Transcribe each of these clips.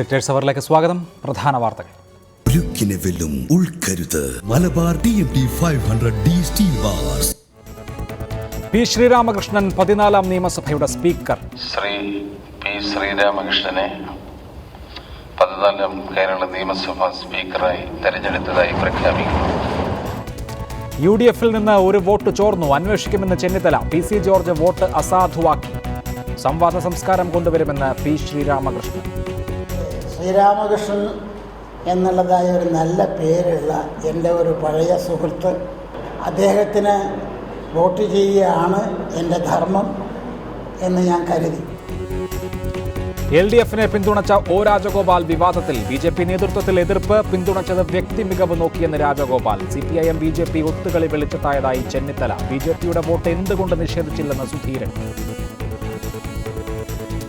Editors അവറിലേക്ക് സ്വാഗതം. പ്രധാന വാർത്തകൾ. Malabar TMT 500D steel bars. P Sreeramakrishnan 14ാം നിയമസഭയുടെ സ്പീക്കർ. ശ്രീ പി ശ്രീരാമകൃഷ്ണനെ 14ാം കേരള നിയമസഭാ സ്പീക്കറായി തെരഞ്ഞെടുത്തതായി പ്രഖ്യാപിക്കുന്നു. UDFൽ നിന്ന് ഒരു വോട്ട് ചോർന്നു, അന്വേഷിക്കുമെന്ന് ചെന്നിത്തല. PC ജോർജ് വോട്ട് അസാധുവാക്കി. സംവാദ സംസ്കാരം കൊണ്ടുവരുമെന്ന് പി ശ്രീരാമകൃഷ്ണൻ. ശ്രീരാമകൃഷ്ണൻ എന്നുള്ളതായ ഒരു നല്ല പേരുള്ള എൻ്റെ ഒരു പഴയ സുഹൃത്ത്, അദ്ദേഹത്തിന് വോട്ട് ചെയ്യുകയാണ് എൻ്റെ ധർമ്മം എന്ന് ഞാൻ കരുതി. LDFനെ പിന്തുണച്ച O രാജഗോപാൽ വിവാദത്തിൽ. BJP നേതൃത്വത്തിൽ എതിർപ്പ്, പിന്തുണച്ചത് വ്യക്തി മികവ് നോക്കിയെന്ന് രാജഗോപാൽ. CPIM BJP ഒത്തുകളി വെളിച്ചത്തായതായി ചെന്നിത്തല. BJPയുടെ വോട്ട് എന്തുകൊണ്ട് നിഷേധിച്ചില്ലെന്ന് സുധീരൻ.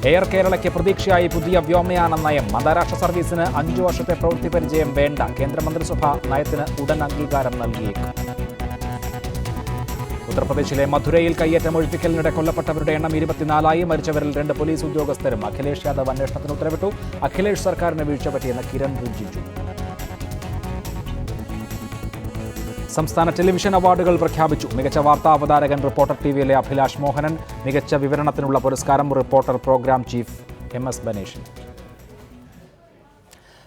എയർ കേരളയ്ക്ക് പ്രതീക്ഷയായി പുതിയ വ്യോമയാന നയം. അന്താരാഷ്ട്ര സർവീസിന് 5 വർഷത്തെ പ്രവൃത്തി പരിചയം വേണ്ട. കേന്ദ്രമന്ത്രിസഭ നയത്തിന് ഉടൻ അംഗീകാരം നൽകിയേക്കും. ഉത്തർപ്രദേശിലെ മധുരയിൽ കയ്യേറ്റം ഒഴിപ്പിക്കലിനിടെ കൊല്ലപ്പെട്ടവരുടെ എണ്ണം 24ആയി. മരിച്ചവരിൽ 2 പോലീസ് ഉദ്യോഗസ്ഥരും. അഖിലേഷ് യാദവ് അന്വേഷണത്തിന് ഉത്തരവിട്ടു. അഖിലേഷ് സർക്കാരിന് വീഴ്ച പറ്റിയെന്ന് കിരൺ റിജിജു. സംസ്ഥാന ടെലിവിഷൻ അവാർഡുകൾ പ്രഖ്യാപിച്ചു. മികച്ച വാർത്താ അവതാരകൻ റിപ്പോർട്ടർ TVയിലെ അഭിലാഷ് മോഹനൻ. മികച്ച വിവരണത്തിനുള്ള പുരസ്കാരം reporter programme chief MS Baneshan.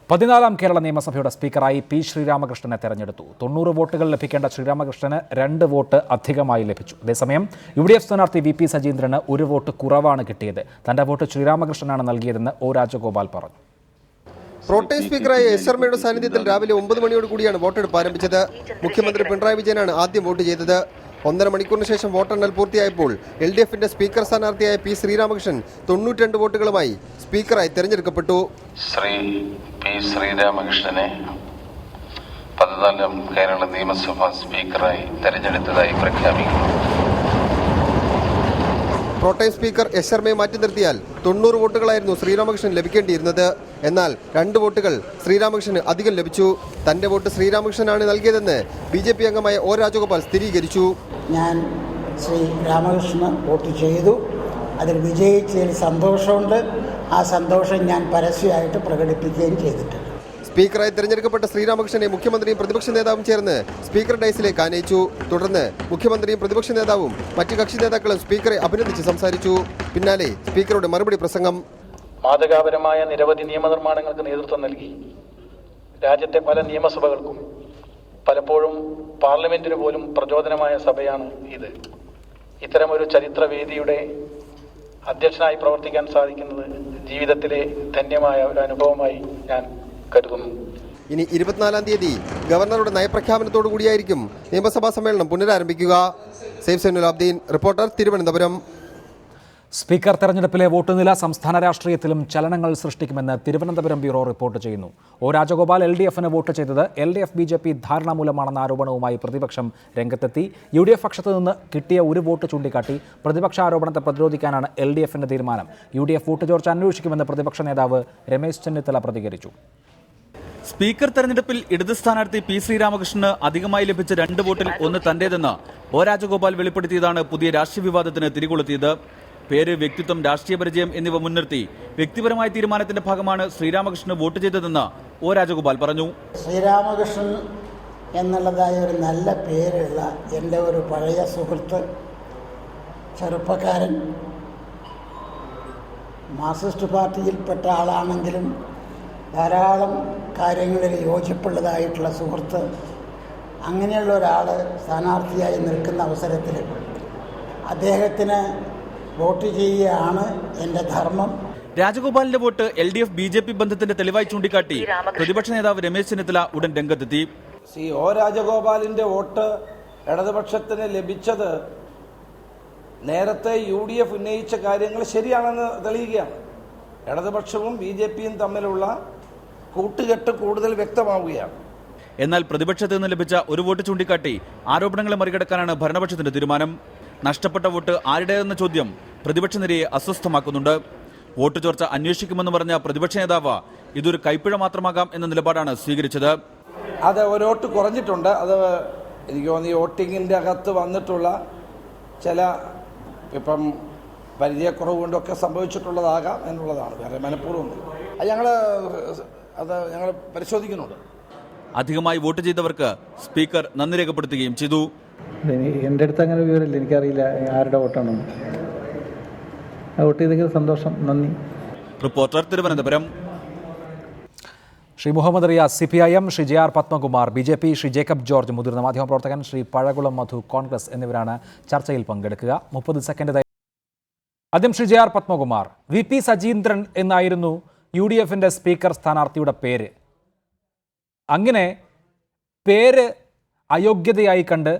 14ാം കേരള നിയമസഭയുടെ സ്പീക്കറായി പി ശ്രീരാമകൃഷ്ണനെ തെരഞ്ഞെടുത്തു. 90 വോട്ടുകൾ ലഭിക്കേണ്ട ശ്രീരാമകൃഷ്ണന് 2 വോട്ട് അധികമായി ലഭിച്ചു. അതേസമയം UDF സ്ഥാനാർത്ഥി VP സജീന്ദ്രന് 1 വോട്ട് കുറവാണ് കിട്ടിയത്. തന്റെ വോട്ട് ശ്രീരാമകൃഷ്ണനാണ് നൽകിയതെന്ന് O രാജഗോപാൽ പറഞ്ഞു. പ്രോട്ടേം സ്പീക്കറായ S ശർമ്മയുടെ സാന്നിധ്യത്തിൽ രാവിലെ 9 മണിയോട് കൂടിയാണ് വോട്ടെടുപ്പ് ആരംഭിച്ചത്. മുഖ്യമന്ത്രി പിണറായി വിജയനാണ് ആദ്യം വോട്ട് ചെയ്തത്. 1.5 മണിക്കൂറിന് ശേഷം വോട്ടെണ്ണൽ പൂർത്തിയായപ്പോൾ LDFന്റെ സ്പീക്കർ സ്ഥാനാർത്ഥിയായ പി ശ്രീരാമകൃഷ്ണൻ 92 വോട്ടുകളുമായി സ്പീക്കറായി തെരഞ്ഞെടുക്കപ്പെട്ടു. ശ്രീ പി ശ്രീരാമകൃഷ്ണനെ 14ാം കേരള നിയമസഭാ സ്പീക്കറായി തെരഞ്ഞെടുത്തതായി പ്രഖ്യാപിക്കുന്നു. പ്രോട്ടേം സ്പീക്കർ S ശർമ്മയെ മാറ്റി നിർത്തിയാൽ 90 വോട്ടുകളായിരുന്നു ശ്രീരാമകൃഷ്ണൻ ലഭിക്കേണ്ടിയിരുന്നത്. എന്നാൽ 2 വോട്ടുകൾ ശ്രീരാമകൃഷ്ണന് അധികം ലഭിച്ചു. തന്റെ വോട്ട് ശ്രീരാമകൃഷ്ണനാണ് നൽകിയതെന്ന് BJP അംഗമായ O രാജഗോപാൽ സ്ഥിരീകരിച്ചു. ഞാൻ ശ്രീ രാമകൃഷ്ണൻ വോട്ട് ചെയ്തു. അതിൽ വിജയിച്ചതിൽ സന്തോഷമുണ്ട്. ആ സന്തോഷം ഞാൻ പരസ്യമായിട്ട് പ്രകടിപ്പിക്കുകയും ചെയ്തിട്ടുണ്ട്. സ്പീക്കറായി തെരഞ്ഞെടുക്കപ്പെട്ട ശ്രീരാമകൃഷ്ണനെ മുഖ്യമന്ത്രിയും പ്രതിപക്ഷ നേതാവും ചേർന്ന് സ്പീക്കർ ഡയസിലേക്ക് ആനയിച്ചു. തുടർന്ന് മുഖ്യമന്ത്രിയും പ്രതിപക്ഷ നേതാവും മറ്റ് കക്ഷി നേതാക്കളും സ്പീക്കറെ അഭിനന്ദിച്ച് സംസാരിച്ചു. പിന്നാലെ സ്പീക്കറുടെ മറുപടി പ്രസംഗം. മാതൃകാപരമായ നിരവധി നിയമനിർമ്മാണങ്ങൾക്ക് നേതൃത്വം നൽകി രാജ്യത്തെ പല നിയമസഭകൾക്കും പലപ്പോഴും പാർലമെന്റിന് പോലും പ്രചോദനമായ സഭയാണ് ഇത്. ഇത്തരമൊരു ചരിത്രവേദിയുടെ അധ്യക്ഷനായി പ്രവർത്തിക്കാൻ സാധിക്കുന്നത് ജീവിതത്തിലെ ധന്യമായ ഒരു അനുഭവമായി ഞാൻ കരുതുന്നു. ഇനി 24-ാം തീയതി ഗവർണറുടെ നയപ്രഖ്യാപനത്തോടു കൂടിയായിരിക്കും നിയമസഭാ സമ്മേളനം പുനരാരംഭിക്കുക. സേഫ് സൈനുലാബ്ദീൻ, റിപ്പോർട്ടർ, തിരുവനന്തപുരം. സ്പീക്കർ തെരഞ്ഞെടുപ്പിലെ വോട്ട് നില സംസ്ഥാന രാഷ്ട്രീയത്തിലും ചലനങ്ങൾ സൃഷ്ടിക്കുമെന്ന് തിരുവനന്തപുരം ബ്യൂറോ റിപ്പോർട്ട് ചെയ്യുന്നു. O രാജഗോപാൽ LDFന് വോട്ട് ചെയ്തത് LDF BJP ധാരണ മൂലമാണെന്ന ആരോപണവുമായി പ്രതിപക്ഷം രംഗത്തെത്തി. UDF പക്ഷത്തു നിന്ന് കിട്ടിയ 1 വോട്ട് ചൂണ്ടിക്കാട്ടി പ്രതിപക്ഷ ആരോപണത്തെ പ്രതിരോധിക്കാനാണ് LDFന്റെ തീരുമാനം. UDF വോട്ട് ചോർച്ച അന്വേഷിക്കുമെന്ന് പ്രതിപക്ഷ നേതാവ് രമേശ് ചെന്നിത്തല പ്രതികരിച്ചു. സ്പീക്കർ തെരഞ്ഞെടുപ്പിൽ ഇടത് സ്ഥാനാർത്ഥി പി ശ്രീരാമകൃഷ്ണന് അധികമായി ലഭിച്ച 2 വോട്ടിൽ 1 തന്റേതെന്ന് O രാജഗോപാൽ വെളിപ്പെടുത്തിയതാണ് പുതിയ രാഷ്ട്രീയ വിവാദത്തിന് തിരികൊളുത്തിയത്. പേര്, വ്യക്തിത്വം, രാഷ്ട്രീയ പരിചയം എന്നിവ മുൻനിർത്തി വ്യക്തിപരമായ തീരുമാനത്തിന്റെ ഭാഗമാണ് ശ്രീരാമകൃഷ്ണന് വോട്ട് ചെയ്തതെന്ന് O രാജഗോപാൽ പറഞ്ഞു. ശ്രീരാമകൃഷ്ണൻ എന്നുള്ളതായ ഒരു നല്ല പേരുള്ള എൻ്റെ ഒരു പഴയ സുഹൃത്ത്, ചെറുപ്പക്കാരൻ, മാർക്സിസ്റ്റ് പാർട്ടിയിൽപ്പെട്ട ആളാണെങ്കിലും ധാരാളം കാര്യങ്ങളിൽ യോജിപ്പുള്ളതായിട്ടുള്ള സുഹൃത്ത്, അങ്ങനെയുള്ള ഒരാൾ സ്ഥാനാർത്ഥിയായി നിൽക്കുന്ന അവസരത്തിൽ അദ്ദേഹത്തിന് വോട്ട് ചെയ്യുകയാണ് എൻ്റെ ധർമ്മം. രാജഗോപാലിന്റെ വോട്ട് LDF BJP ബന്ധത്തിന്റെ തെളിവായി ചൂണ്ടിക്കാട്ടി പ്രതിപക്ഷ നേതാവ് രമേശ് ചെന്നിത്തല ഉടൻ രംഗത്തെത്തി. O രാജഗോപാലിന്റെ വോട്ട് ഇടതുപക്ഷത്തിന് ലഭിച്ചത് നേരത്തെ UDF ഉന്നയിച്ച കാര്യങ്ങൾ ശരിയാണെന്ന് തെളിയുകയാണ്. ഇടതുപക്ഷവും BJPയും തമ്മിലുള്ള കൂട്ടുകെട്ട് കൂടുതൽ വ്യക്തമാവുകയാണ്. എന്നാൽ പ്രതിപക്ഷത്ത് നിന്ന് ലഭിച്ച 1 വോട്ട് ചൂണ്ടിക്കാട്ടി ആരോപണങ്ങളെ മറികടക്കാനാണ് ഭരണപക്ഷത്തിന്റെ തീരുമാനം. നഷ്ടപ്പെട്ട വോട്ട് ആരുടേതെന്ന ചോദ്യം പ്രതിപക്ഷ നിരയെ അസ്വസ്ഥമാക്കുന്നുണ്ട്. വോട്ട് ചോർച്ച അന്വേഷിക്കുമെന്ന് പറഞ്ഞ പ്രതിപക്ഷ നേതാവ് ഇതൊരു കൈപ്പിഴ മാത്രമാകാം എന്ന നിലപാടാണ് സ്വീകരിച്ചത്. അത് 1 വോട്ട് കുറഞ്ഞിട്ടുണ്ട്. അത് എനിക്ക് തോന്നി വോട്ടിങ്ങിൻ്റെ അകത്ത് വന്നിട്ടുള്ള ചില ഇപ്പം പരിചയക്കുറവ് കൊണ്ടൊക്കെ സംഭവിച്ചിട്ടുള്ളതാകാം എന്നുള്ളതാണ്. വേറെ മനഃപൂർവ്വം ഞങ്ങൾ പരിശോധിക്കുന്നുണ്ട്. അധികമായി വോട്ട് ചെയ്തവർക്ക് സ്പീക്കർ നന്ദി രേഖപ്പെടുത്തുകയും ചെയ്തു. എൻ്റെ അടുത്ത് അങ്ങനെ വിവരമില്ല, എനിക്കറിയില്ല ആരുടെ വോട്ടാണെന്ന്. വോട്ട് ചെയ്തെങ്കിൽ സന്തോഷം, നന്ദി. Reporter, Thiruvananthapuram. Shri Muhammad Riyas CPIM, Shri JR Padmakumar BJP, Shri Jacob George മുതിർന്ന മാധ്യമപ്രവർത്തകൻ, ശ്രീ പഴകുളം മധു കോൺഗ്രസ് എന്നിവരാണ് ചർച്ചയിൽ പങ്കെടുക്കുക. 30 സെക്കൻഡ്. ആദ്യം ശ്രീ JR പത്മകുമാർ. VP സജീന്ദ്രൻ എന്നായിരുന്നു UDFന്റെ സ്പീക്കർ സ്ഥാനാർത്ഥിയുടെ പേര്. അങ്ങനെ പേര് അയോഗ്യതയായി കണ്ട്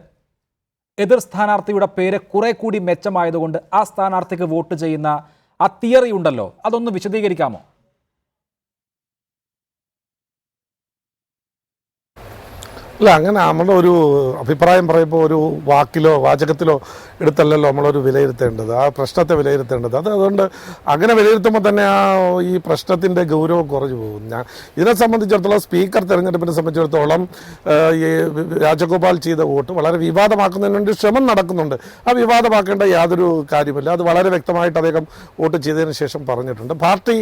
എതിർ സ്ഥാനാർത്ഥിയുടെ പേര് കുറെ കൂടി മെച്ചമായതുകൊണ്ട് ആ സ്ഥാനാർത്ഥിക്ക് വോട്ട് ചെയ്യുന്ന ആ തിയറി ഉണ്ടല്ലോ, അതൊന്ന് വിശദീകരിക്കാമോ? അല്ല, അങ്ങനെ നമ്മുടെ ഒരു അഭിപ്രായം പറയുമ്പോൾ ഒരു വാക്കിലോ വാചകത്തിലോ എടുത്തല്ലല്ലോ നമ്മളൊരു വിലയിരുത്തേണ്ടത്, ആ പ്രശ്നത്തെ വിലയിരുത്തേണ്ടത്. അതുകൊണ്ട് അങ്ങനെ വിലയിരുത്തുമ്പോൾ തന്നെ ഈ പ്രശ്നത്തിൻ്റെ ഗൗരവം കുറഞ്ഞു പോകും. ഇതിനെ സംബന്ധിച്ചിടത്തോളം സ്പീക്കർ തെരഞ്ഞെടുപ്പിനെ സംബന്ധിച്ചിടത്തോളം ഈ രാജഗോപാൽ ചെയ്ത വോട്ട് വളരെ വിവാദമാക്കുന്നതിന് വേണ്ടി ശ്രമം നടക്കുന്നുണ്ട്. ആ വിവാദമാക്കേണ്ട യാതൊരു കാര്യമില്ല. അത് വളരെ വ്യക്തമായിട്ട് അദ്ദേഹം വോട്ട് ചെയ്തതിന് ശേഷം പറഞ്ഞിട്ടുണ്ട്. പാർട്ടി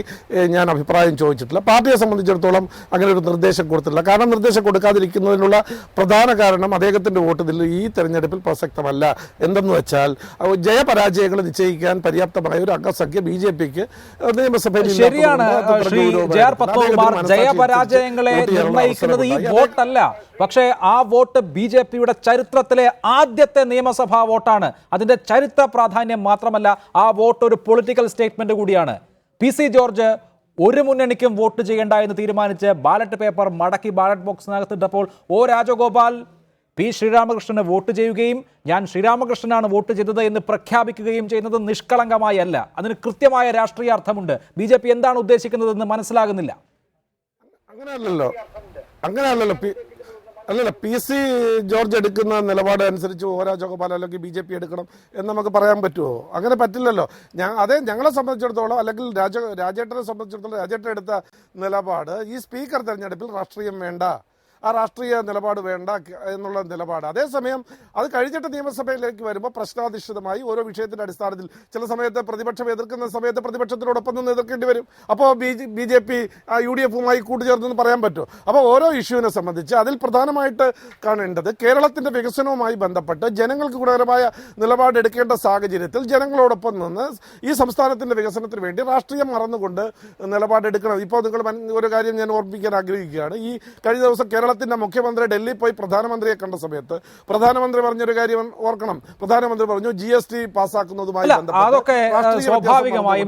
ഞാൻ അഭിപ്രായം ചോദിച്ചിട്ടില്ല. പാർട്ടിയെ സംബന്ധിച്ചിടത്തോളം അങ്ങനെ ഒരു നിർദ്ദേശം കൊടുത്തിട്ടില്ല. കാരണം നിർദ്ദേശം കൊടുക്കാതിരിക്കുന്നതിനുള്ള പ്രധാന കാരണം അദ്ദേഹത്തിന്റെ വോട്ട് ഈ തെരഞ്ഞെടുപ്പിൽ പ്രസക്തമല്ല. എന്തെന്ന് വെച്ചാൽ ജയപരാജയങ്ങൾ നിശ്ചയിക്കാൻ പര്യാപ്തമായ ഒരു അംഗസംഖ്യ BJPക്ക് നിയമസഭയിൽ ശരിയാണ്. ശ്രീ JR പത്മകുമാർ, ജയപരാജയങ്ങളെ നിർണ്ണയിക്കുന്നത് ഈ വോട്ടല്ല, പക്ഷേ ആ വോട്ട് BJPയുടെ ചരിത്രത്തിലെ ആദ്യത്തെ നിയമസഭാ വോട്ടാണ്. അതിന്റെ ചരിത്ര പ്രാധാന്യം മാത്രമല്ല, ആ വോട്ട് ഒരു പൊളിറ്റിക്കൽ സ്റ്റേറ്റ്മെന്റ് കൂടിയാണ്. PC ജോർജ് ഒരു മുന്നണിക്കും വോട്ട് ചെയ്യേണ്ട എന്ന് തീരുമാനിച്ച് ബാലറ്റ് പേപ്പർ മടക്കി ബാലറ്റ് ബോക്സിനകത്തിട്ടപ്പോൾ O രാജഗോപാൽ P ശ്രീരാമകൃഷ്ണന് വോട്ട് ചെയ്യുകയും ഞാൻ ശ്രീരാമകൃഷ്ണനാണ് വോട്ട് ചെയ്തത് എന്ന് പ്രഖ്യാപിക്കുകയും ചെയ്യുന്നത് നിഷ്കളങ്കമായി അല്ല. അതിന് കൃത്യമായ രാഷ്ട്രീയ അർത്ഥമുണ്ട്. BJP എന്താണ് ഉദ്ദേശിക്കുന്നതെന്ന് മനസ്സിലാകുന്നില്ല. അങ്ങനെയല്ലല്ലോ അല്ലല്ല, PC ജോർജ് എടുക്കുന്ന നിലപാട് അനുസരിച്ച് O രാജഗോപാൽ അല്ലെങ്കിൽ BJP എടുക്കണം എന്ന് നമുക്ക് പറയാൻ പറ്റുമോ? അങ്ങനെ പറ്റില്ലല്ലോ. ഞങ്ങളെ സംബന്ധിച്ചിടത്തോളം അല്ലെങ്കിൽ രാജേട്ടനെ സംബന്ധിച്ചിടത്തോളം രാജേട്ടൻ എടുത്ത നിലപാട് ഈ സ്പീക്കർ തെരഞ്ഞെടുപ്പിൽ രാഷ്ട്രീയം വേണ്ട, ആ രാഷ്ട്രീയ നിലപാട് വേണ്ട എന്നുള്ള നിലപാട്. അതേസമയം അത് കഴിഞ്ഞിട്ട് നിയമസഭയിലേക്ക് വരുമ്പോൾ പ്രശ്നാധിഷ്ഠിതമായി ഓരോ വിഷയത്തിന്റെ അടിസ്ഥാനത്തിൽ ചില സമയത്ത് പ്രതിപക്ഷം എതിർക്കുന്ന സമയത്ത് പ്രതിപക്ഷത്തിനോടൊപ്പം നിന്ന് എതിർക്കേണ്ടി വരും. അപ്പോൾ BJP UDFുമായി കൂട്ടുചേർന്നെന്ന് പറയാൻ പറ്റുമോ? അപ്പോൾ ഓരോ ഇഷ്യൂവിനെ സംബന്ധിച്ച് അതിൽ പ്രധാനമായിട്ട് കാണേണ്ടത് കേരളത്തിന്റെ വികസനവുമായി ബന്ധപ്പെട്ട് ജനങ്ങൾക്ക് ഗുണകരമായ നിലപാടെടുക്കേണ്ട സാഹചര്യത്തിൽ ജനങ്ങളോടൊപ്പം നിന്ന് ഈ സംസ്ഥാനത്തിന്റെ വികസനത്തിന് വേണ്ടി രാഷ്ട്രീയം മറന്നുകൊണ്ട് നിലപാടെടുക്കണം. ഇപ്പോൾ നിങ്ങൾ ഒരു കാര്യം ഞാൻ ഓർമ്മിക്കാൻ ആഗ്രഹിക്കുകയാണ്. ഈ കഴിഞ്ഞ ദിവസം കേരളത്തിന്റെ മുഖ്യമന്ത്രി ഡൽഹി പോയി പ്രധാനമന്ത്രിയെ കണ്ട സമയത്ത് പ്രധാനമന്ത്രി പറഞ്ഞൊരു കാര്യം ഓർക്കണം. പ്രധാനമന്ത്രി പറഞ്ഞു GST പാസ്സാക്കുന്നതുമായി സ്വാഭാവികമായും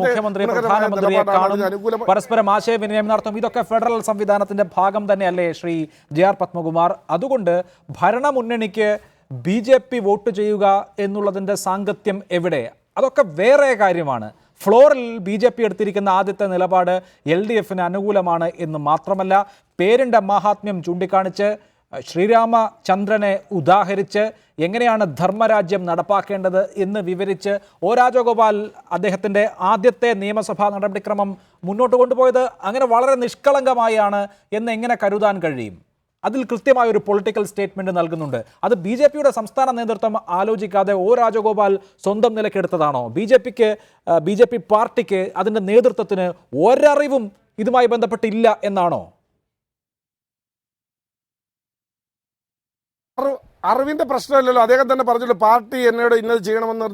മുഖ്യമന്ത്രി പ്രധാനമന്ത്രിയെ കാണും, പരസ്പരം ആശയവിനിമയം നടത്തും. ഇതൊക്കെ ഫെഡറൽ സംവിധാനത്തിന്റെ ഭാഗം തന്നെയല്ലേ ശ്രീ JR പത്മകുമാർ? അതുകൊണ്ട് ഭരണമുന്നണിക്ക് BJP വോട്ട് ചെയ്യുക എന്നുള്ളതിന്റെ സാങ്കത്യം എവിടെ? അതൊക്കെ വേറെ കാര്യമാണ്. ഫ്ലോറിൽ BJP എടുത്തിരിക്കുന്ന ആദ്യത്തെ നിലപാട് LDFന് അനുകൂലമാണ് എന്ന് മാത്രമല്ല, പേരിൻ്റെ മാഹാത്മ്യം ചൂണ്ടിക്കാണിച്ച് ശ്രീരാമചന്ദ്രനെ ഉദാഹരിച്ച് എങ്ങനെയാണ് ധർമ്മരാജ്യം നടപ്പാക്കേണ്ടത് എന്ന് വിവരിച്ച് O രാജഗോപാൽ അദ്ദേഹത്തിൻ്റെ ആദ്യത്തെ നിയമസഭാ നടപടിക്രമം മുന്നോട്ട് കൊണ്ടുപോയത് അങ്ങനെ വളരെ നിഷ്കളങ്കമായാണ് എന്ന് എങ്ങനെ കരുതാൻ കഴിയും? അതിൽ കൃത്യമായ ഒരു പൊളിറ്റിക്കൽ സ്റ്റേറ്റ്മെന്റ് നൽകുന്നുണ്ട്. അത് BJPയുടെ സംസ്ഥാന നേതൃത്വം ആലോചിക്കാതെ O രാജഗോപാൽ സ്വന്തം നിലക്കെടുത്തതാണോ? BJP പാർട്ടിക്ക് അതിൻ്റെ നേതൃത്വത്തിന് ഒരറിവും ഇതുമായി ബന്ധപ്പെട്ടില്ല എന്നാണോ? അറിവിന്റെ പ്രശ്നമല്ലല്ലോ. അദ്ദേഹം തന്നെ പറഞ്ഞല്ലോ, പാർട്ടി എന്നോട് ഇന്നത് ചെയ്യണമെന്ന്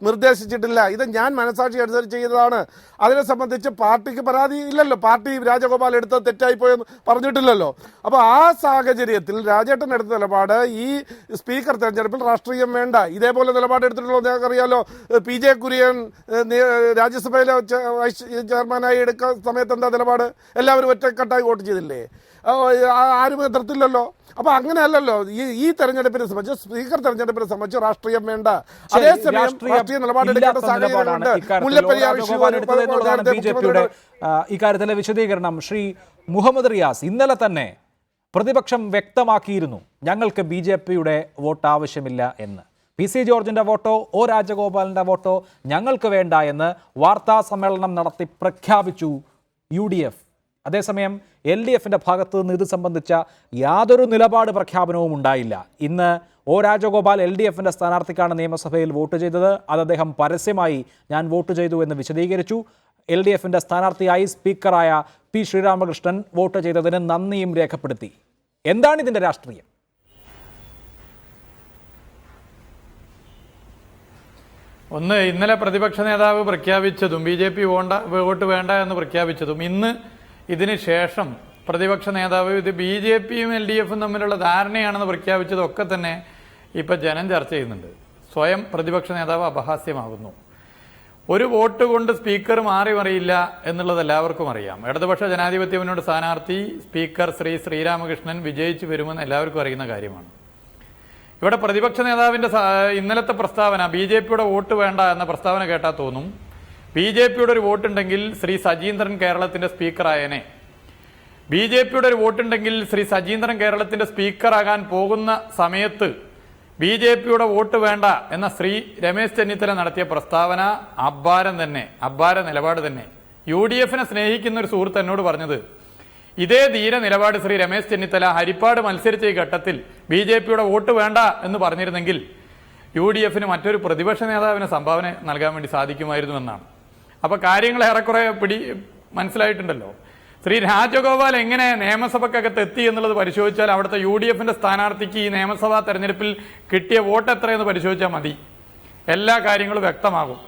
നിർദ്ദേശിച്ചിട്ടില്ല. ഇത് ഞാൻ മനസാക്ഷി അനുസരിച്ച് ചെയ്തതാണ്. അതിനെ സംബന്ധിച്ച് പാർട്ടിക്ക് പരാതി ഇല്ലല്ലോ. പാർട്ടി രാജഗോപാൽ എടുത്ത് തെറ്റായിപ്പോയെന്ന് പറഞ്ഞിട്ടില്ലല്ലോ. അപ്പോൾ ആ സാഹചര്യത്തിൽ രാജേട്ടൻ എടുത്ത നിലപാട് ഈ സ്പീക്കർ തെരഞ്ഞെടുപ്പിൽ രാഷ്ട്രീയം വേണ്ട. ഇതേപോലെ നിലപാട് എടുത്തിട്ടുള്ളൂ. ഞങ്ങൾക്കറിയാലോ, PJ കുര്യൻ രാജ്യസഭയിലെ വൈസ് ചെയർമാനായി എടുക്കുന്ന സമയത്ത് എന്താ നിലപാട്? എല്ലാവരും ഒറ്റക്കെട്ടായി വോട്ട് ചെയ്തില്ലേ? ആരും എതിർത്തില്ലല്ലോ. അപ്പൊ അങ്ങനെയല്ലല്ലോ ഈ തെരഞ്ഞെടുപ്പിനെ സംബന്ധിച്ച്, സ്പീക്കർ തെരഞ്ഞെടുപ്പിനെ സംബന്ധിച്ച് രാഷ്ട്രീയം വേണ്ട. അതേസമയം രാഷ്ട്രീയ നിലപാടെടുക്കേണ്ട സാഹചര്യമുണ്ട്. മുല്ലപ്പെരിയാർ BJPയുടെ ഇക്കാര്യത്തിലെ വിശദീകരണം ശ്രീ മുഹമ്മദ് റിയാസ്. ഇന്നലെ തന്നെ പ്രതിപക്ഷം വ്യക്തമാക്കിയിരുന്നു ഞങ്ങൾക്ക് BJPയുടെ വോട്ട് ആവശ്യമില്ല എന്ന്. PC ജോർജിന്റെ വോട്ടോ O രാജഗോപാലിന്റെ വോട്ടോ ഞങ്ങൾക്ക് വേണ്ട എന്ന് വാർത്താ സമ്മേളനം നടത്തി പ്രഖ്യാപിച്ചു UDF. അതേസമയം LDFന്റെ ഭാഗത്ത് നിന്ന് ഇത് സംബന്ധിച്ച യാതൊരു നിലപാട് പ്രഖ്യാപനവും ഉണ്ടായില്ല. ഇന്ന് O രാജഗോപാൽ LDFന്റെ സ്ഥാനാർത്ഥിക്കാണ് നിയമസഭയിൽ വോട്ട് ചെയ്തത്. അത് അദ്ദേഹം പരസ്യമായി ഞാൻ വോട്ട് ചെയ്തു എന്ന് വിശദീകരിച്ചു. LDFിൻ്റെ സ്ഥാനാർത്ഥിയായി സ്പീക്കറായ പി ശ്രീരാമകൃഷ്ണൻ വോട്ട് ചെയ്തതിന് നന്ദിയും രേഖപ്പെടുത്തി. എന്താണ് ഇതിൻ്റെ രാഷ്ട്രീയം? ഒന്ന്, ഇന്നലെ പ്രതിപക്ഷ നേതാവ് പ്രഖ്യാപിച്ചതും BJP വോട്ട് വേണ്ട എന്ന് പ്രഖ്യാപിച്ചതും, ഇന്ന് ഇതിന് ശേഷം പ്രതിപക്ഷ നേതാവ് ഇത് BJPയും LDFും തമ്മിലുള്ള ധാരണയാണെന്ന് പ്രഖ്യാപിച്ചതും ഒക്കെ തന്നെ ഇപ്പം ജനം ചർച്ച ചെയ്യുന്നുണ്ട്. സ്വയം പ്രതിപക്ഷ നേതാവ് അപഹാസ്യമാകുന്നു. ഒരു വോട്ട് കൊണ്ട് സ്പീക്കർ മാറി മറിയില്ല എന്നുള്ളത് എല്ലാവർക്കും അറിയാം. ഇടതുപക്ഷ ജനാധിപത്യ മുന്നോട്ട് സ്ഥാനാർത്ഥി സ്പീക്കർ ശ്രീ ശ്രീരാമകൃഷ്ണൻ വിജയിച്ചു വരുമെന്ന് എല്ലാവർക്കും അറിയുന്ന കാര്യമാണ്. ഇവിടെ പ്രതിപക്ഷ നേതാവിൻ്റെ ഇന്നലത്തെ പ്രസ്താവന, BJPയുടെ വോട്ട് വേണ്ട എന്ന പ്രസ്താവന കേട്ടാൽ തോന്നും BJPയുടെ ഒരു വോട്ടുണ്ടെങ്കിൽ ശ്രീ സജീന്ദ്രൻ കേരളത്തിൻ്റെ സ്പീക്കറായനെ. BJPയുടെ ഒരു വോട്ടുണ്ടെങ്കിൽ ശ്രീ സജീന്ദ്രൻ കേരളത്തിൻ്റെ സ്പീക്കറാകാൻ പോകുന്ന സമയത്ത് BJPയുടെ വോട്ട് വേണ്ട എന്ന ശ്രീ രമേശ് ചെന്നിത്തല നടത്തിയ പ്രസ്താവന അബ്ബാര നിലപാട് തന്നെ. UDFനെ സ്നേഹിക്കുന്ന ഒരു സുഹൃത്ത് എന്നോട് പറഞ്ഞത്, ഇതേ ധീര നിലപാട് ശ്രീ രമേശ് ചെന്നിത്തല ഹരിപ്പാട് മത്സരിച്ച ഈ ഘട്ടത്തിൽ BJPയുടെ വോട്ട് വേണ്ട എന്ന് പറഞ്ഞിരുന്നെങ്കിൽ UDFന് മറ്റൊരു പ്രതിപക്ഷ നേതാവിന് സംഭാവന നൽകാൻ വേണ്ടി സാധിക്കുമായിരുന്നു എന്നാണ്. അപ്പോൾ കാര്യങ്ങൾ ഏറെക്കുറെ മനസ്സിലായിട്ടുണ്ടല്ലോ. ശ്രീ രാജഗോപാൽ എങ്ങനെ നിയമസഭക്കകത്ത് എത്തി എന്നുള്ളത് പരിശോധിച്ചാൽ അവിടുത്തെ UDFന്റെ സ്ഥാനാർത്ഥിക്ക് ഈ നിയമസഭാ തെരഞ്ഞെടുപ്പിൽ കിട്ടിയ വോട്ട് എത്രയെന്ന് പരിശോധിച്ചാൽ മതി. എല്ലാ കാര്യങ്ങളും വ്യക്തമാകും.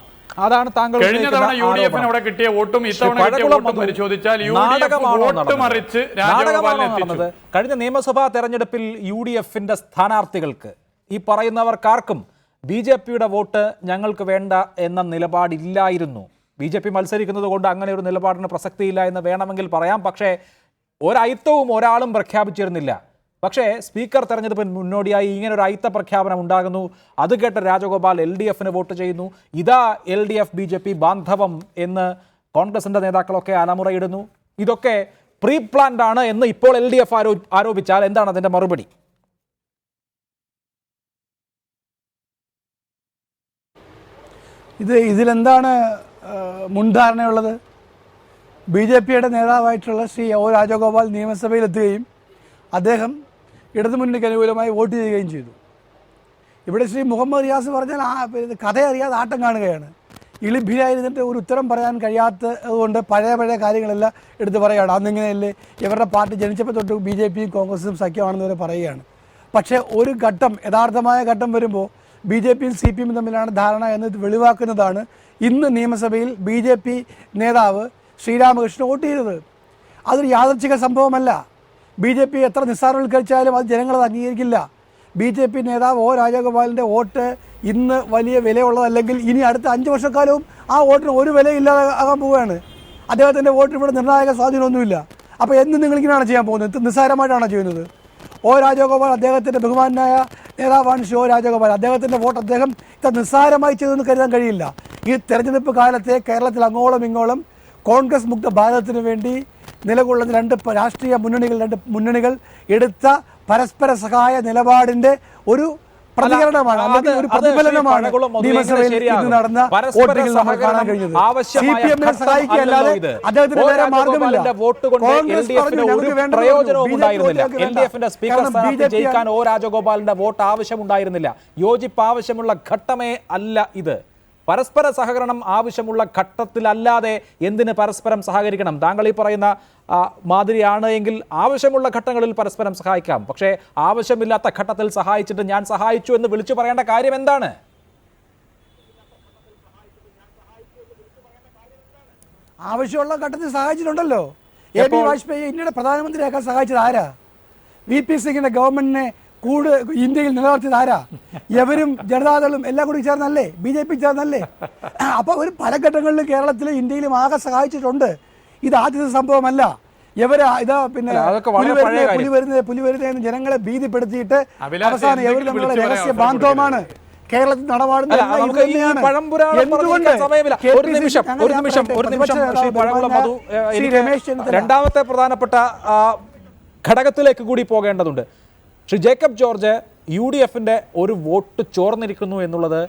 അതാണ് താങ്കൾ കഴിഞ്ഞ തവണ UDFന് അവിടെ കിട്ടിയ വോട്ടും ഇത്തവണ കിട്ടിയ വോട്ടും പരിശോധിച്ചാൽ UDF വോട്ട് മറിച്ച് രാജഗോപാലിനെ എത്തിച്ചു. കഴിഞ്ഞ നിയമസഭാ തെരഞ്ഞെടുപ്പിൽ UDFന്റെ സ്ഥാനാർത്ഥികൾക്ക്, ഈ പറയുന്നവർക്കാർക്കും BJPയുടെ വോട്ട് ഞങ്ങൾക്ക് വേണ്ട എന്ന നിലപാടില്ലായിരുന്നു. BJP മത്സരിക്കുന്നത് കൊണ്ട് അങ്ങനെ ഒരു നിലപാടിന് പ്രസക്തിയില്ല എന്ന് വേണമെങ്കിൽ പറയാം. പക്ഷേ ഒരയിത്തവും ഒരാളും പ്രഖ്യാപിച്ചിരുന്നില്ല. പക്ഷേ സ്പീക്കർ തെരഞ്ഞെടുപ്പിന് മുന്നോടിയായി ഇങ്ങനെ ഒരു അയിത്ത പ്രഖ്യാപനം ഉണ്ടാകുന്നു. അത് കേട്ട് രാജഗോപാൽ LDFന് വോട്ട് ചെയ്യുന്നു. ഇതാ LDF BJP ബാന്ധവം എന്ന് കോൺഗ്രസിൻ്റെ നേതാക്കളൊക്കെ അലമുറയിടുന്നു. ഇതൊക്കെ പ്രീ പ്ലാൻഡ് ആണ് എന്ന് ഇപ്പോൾ LDF ആരോപിച്ചാൽ എന്താണ് അതിൻ്റെ മറുപടി? ഇതിലെന്താണ് മുൻധാരണയുള്ളത്? BJPയുടെ നേതാവായിട്ടുള്ള ശ്രീ O രാജഗോപാൽ നിയമസഭയിലെത്തുകയും അദ്ദേഹം ഇടതുമുന്നണിക്ക് അനുകൂലമായി വോട്ട് ചെയ്യുകയും ചെയ്തു. ഇവിടെ ശ്രീ മുഹമ്മദ് റിയാസ് പറഞ്ഞാൽ കഥ അറിയാതെ ആട്ടം കാണുകയാണ്. ഇളിഭ്യരായിരുന്നിട്ട് ഒരു ഉത്തരം പറയാൻ കഴിയാത്തതുകൊണ്ട് പഴയ കാര്യങ്ങളെല്ലാം എടുത്ത് പറയുകയാണ്. അന്നിങ്ങനെയല്ലേ, ഇവരുടെ പാർട്ടി ജനിച്ചപ്പോൾ തൊട്ട് BJPയും കോൺഗ്രസും സഖ്യമാണെന്ന് വരെ പറയുകയാണ്. പക്ഷേ ഒരു ഘട്ടം, യഥാർത്ഥമായ ഘട്ടം വരുമ്പോൾ BJPയും CPM തമ്മിലാണ് ധാരണ എന്ന് വെളിവാക്കുന്നതാണ് ഇന്ന് നിയമസഭയിൽ BJP നേതാവ് ശ്രീരാമകൃഷ്ണൻ വോട്ട് ചെയ്തത്. അതൊരു യാദൃച്ഛിക സംഭവമല്ല. BJP എത്ര നിസ്സാരവൽക്കരിച്ചാലും അത് ജനങ്ങളത് അംഗീകരിക്കില്ല. BJP നേതാവ് O രാജഗോപാലിൻ്റെ വോട്ട് ഇന്ന് വലിയ വിലയുള്ളതല്ലെങ്കിൽ ഇനി അടുത്ത 5 വർഷക്കാലവും ആ വോട്ടിന് ഒരു വിലയില്ലാതെ ആകാൻ പോവുകയാണ്. അദ്ദേഹത്തിൻ്റെ വോട്ട് ഇവിടെ നിർണായക സ്വാധീനമൊന്നുമില്ല. അപ്പോൾ എന്ന് നിങ്ങളിങ്ങനെയാണ് ചെയ്യാൻ പോകുന്നത്? നിസ്സാരമായിട്ടാണോ ചെയ്യുന്നത്? O രാജഗോപാൽ അദ്ദേഹത്തിൻ്റെ ബഹുമാനായ നേതാവാണ് ശ്രീ O രാജഗോപാൽ. അദ്ദേഹത്തിൻ്റെ വോട്ട് അദ്ദേഹം ഇത്ര നിസ്സാരമായി ചെയ്തെന്ന് കരുതാൻ കഴിയില്ല. ഈ തെരഞ്ഞെടുപ്പ് കാലത്തെ കേരളത്തിൽ അങ്ങോളം ഇങ്ങോളം കോൺഗ്രസ് മുക്ത ഭാരതത്തിന് വേണ്ടി നിലകൊള്ളുന്ന രണ്ട് മുന്നണികൾ എടുത്ത പരസ്പര സഹായ നിലപാടിൻ്റെ ഒരു പ്രതികരണമാണ്, അല്ലെങ്കിൽ ഒരു പ്രതിഫലനമാണ് നിയമസഭയിൽ ഇന്ന് നടന്ന വോട്ടിങ്ങിൽ നമ്മൾ കാണാൻ കഴിഞ്ഞത്. CPM-നെ സഹായിക്കുകയല്ലാതെ അദ്ദേഹത്തിന് വേറെ മാർഗമില്ല. കോൺഗ്രസ് പറഞ്ഞു ഞങ്ങൾക്ക് വേണ്ടത് LDFന്റെ സ്പീക്കർ സ്ഥാനാർത്ഥി ജയിക്കാൻ O രാജഗോപാലിന്റെ വോട്ട് ആവശ്യമുണ്ടായിരുന്നില്ല. യോജിപ്പ് ആവശ്യമുള്ള ഘട്ടമേ അല്ല ഇത്. പരസ്പര സഹകരണം ആവശ്യമുള്ള ഘട്ടത്തിലല്ലാതെ എന്തിന് പരസ്പരം സഹകരിക്കണം? താങ്കൾ ഈ പറയുന്ന മാതിരിയാണ് എങ്കിൽ ആവശ്യമുള്ള ഘട്ടങ്ങളിൽ പരസ്പരം സഹായിക്കാം. പക്ഷേ ആവശ്യമില്ലാത്ത ഘട്ടത്തിൽ സഹായിച്ചിട്ട് ഞാൻ സഹായിച്ചു എന്ന് വിളിച്ചു പറയേണ്ട കാര്യം എന്താണ്? ആവശ്യമുള്ള ഘട്ടത്തിൽ സഹായിച്ചിട്ടുണ്ടല്ലോ. AB വാജ്പേയി ഇന്ത്യയുടെ പ്രധാനമന്ത്രിയാക്കാൻ സഹായിച്ചത് ആരാ? VP സിംഗിന്റെ ഗവൺമെന്റിനെ ഇന്ത്യയിൽ നിലനിർത്തിയത് ആരാ? എവരും ജനതാദളും എല്ലാം കൂടി ചേർന്നല്ലേ, BJP ചേർന്നല്ലേ? അപ്പോൾ അവർ പല ഘട്ടങ്ങളിലും കേരളത്തിലും ഇന്ത്യയിലും ആകെ സഹായിച്ചിട്ടുണ്ട്. ഇത് ആദ്യത്തെ സംഭവമല്ല. പിന്നെ പുലി വരുന്നതെന്ന് ജനങ്ങളെ ഭീതിപ്പെടുത്തിയിട്ട് അവസാനം എവർ തമ്മിലുള്ള രഹസ്യ ബാന്ധവമാണ് കേരളത്തിൽ നടപാടുന്നത്. രണ്ടാമത്തെ പ്രധാനപ്പെട്ട ഘടകത്തിലേക്ക് കൂടി പോകേണ്ടതുണ്ട്. ശ്രീ ജേക്കബ് ജോർജ്, UDFന്റെ ഒരു വോട്ട് ചോർന്നിരിക്കുന്നു എന്നുള്ളത്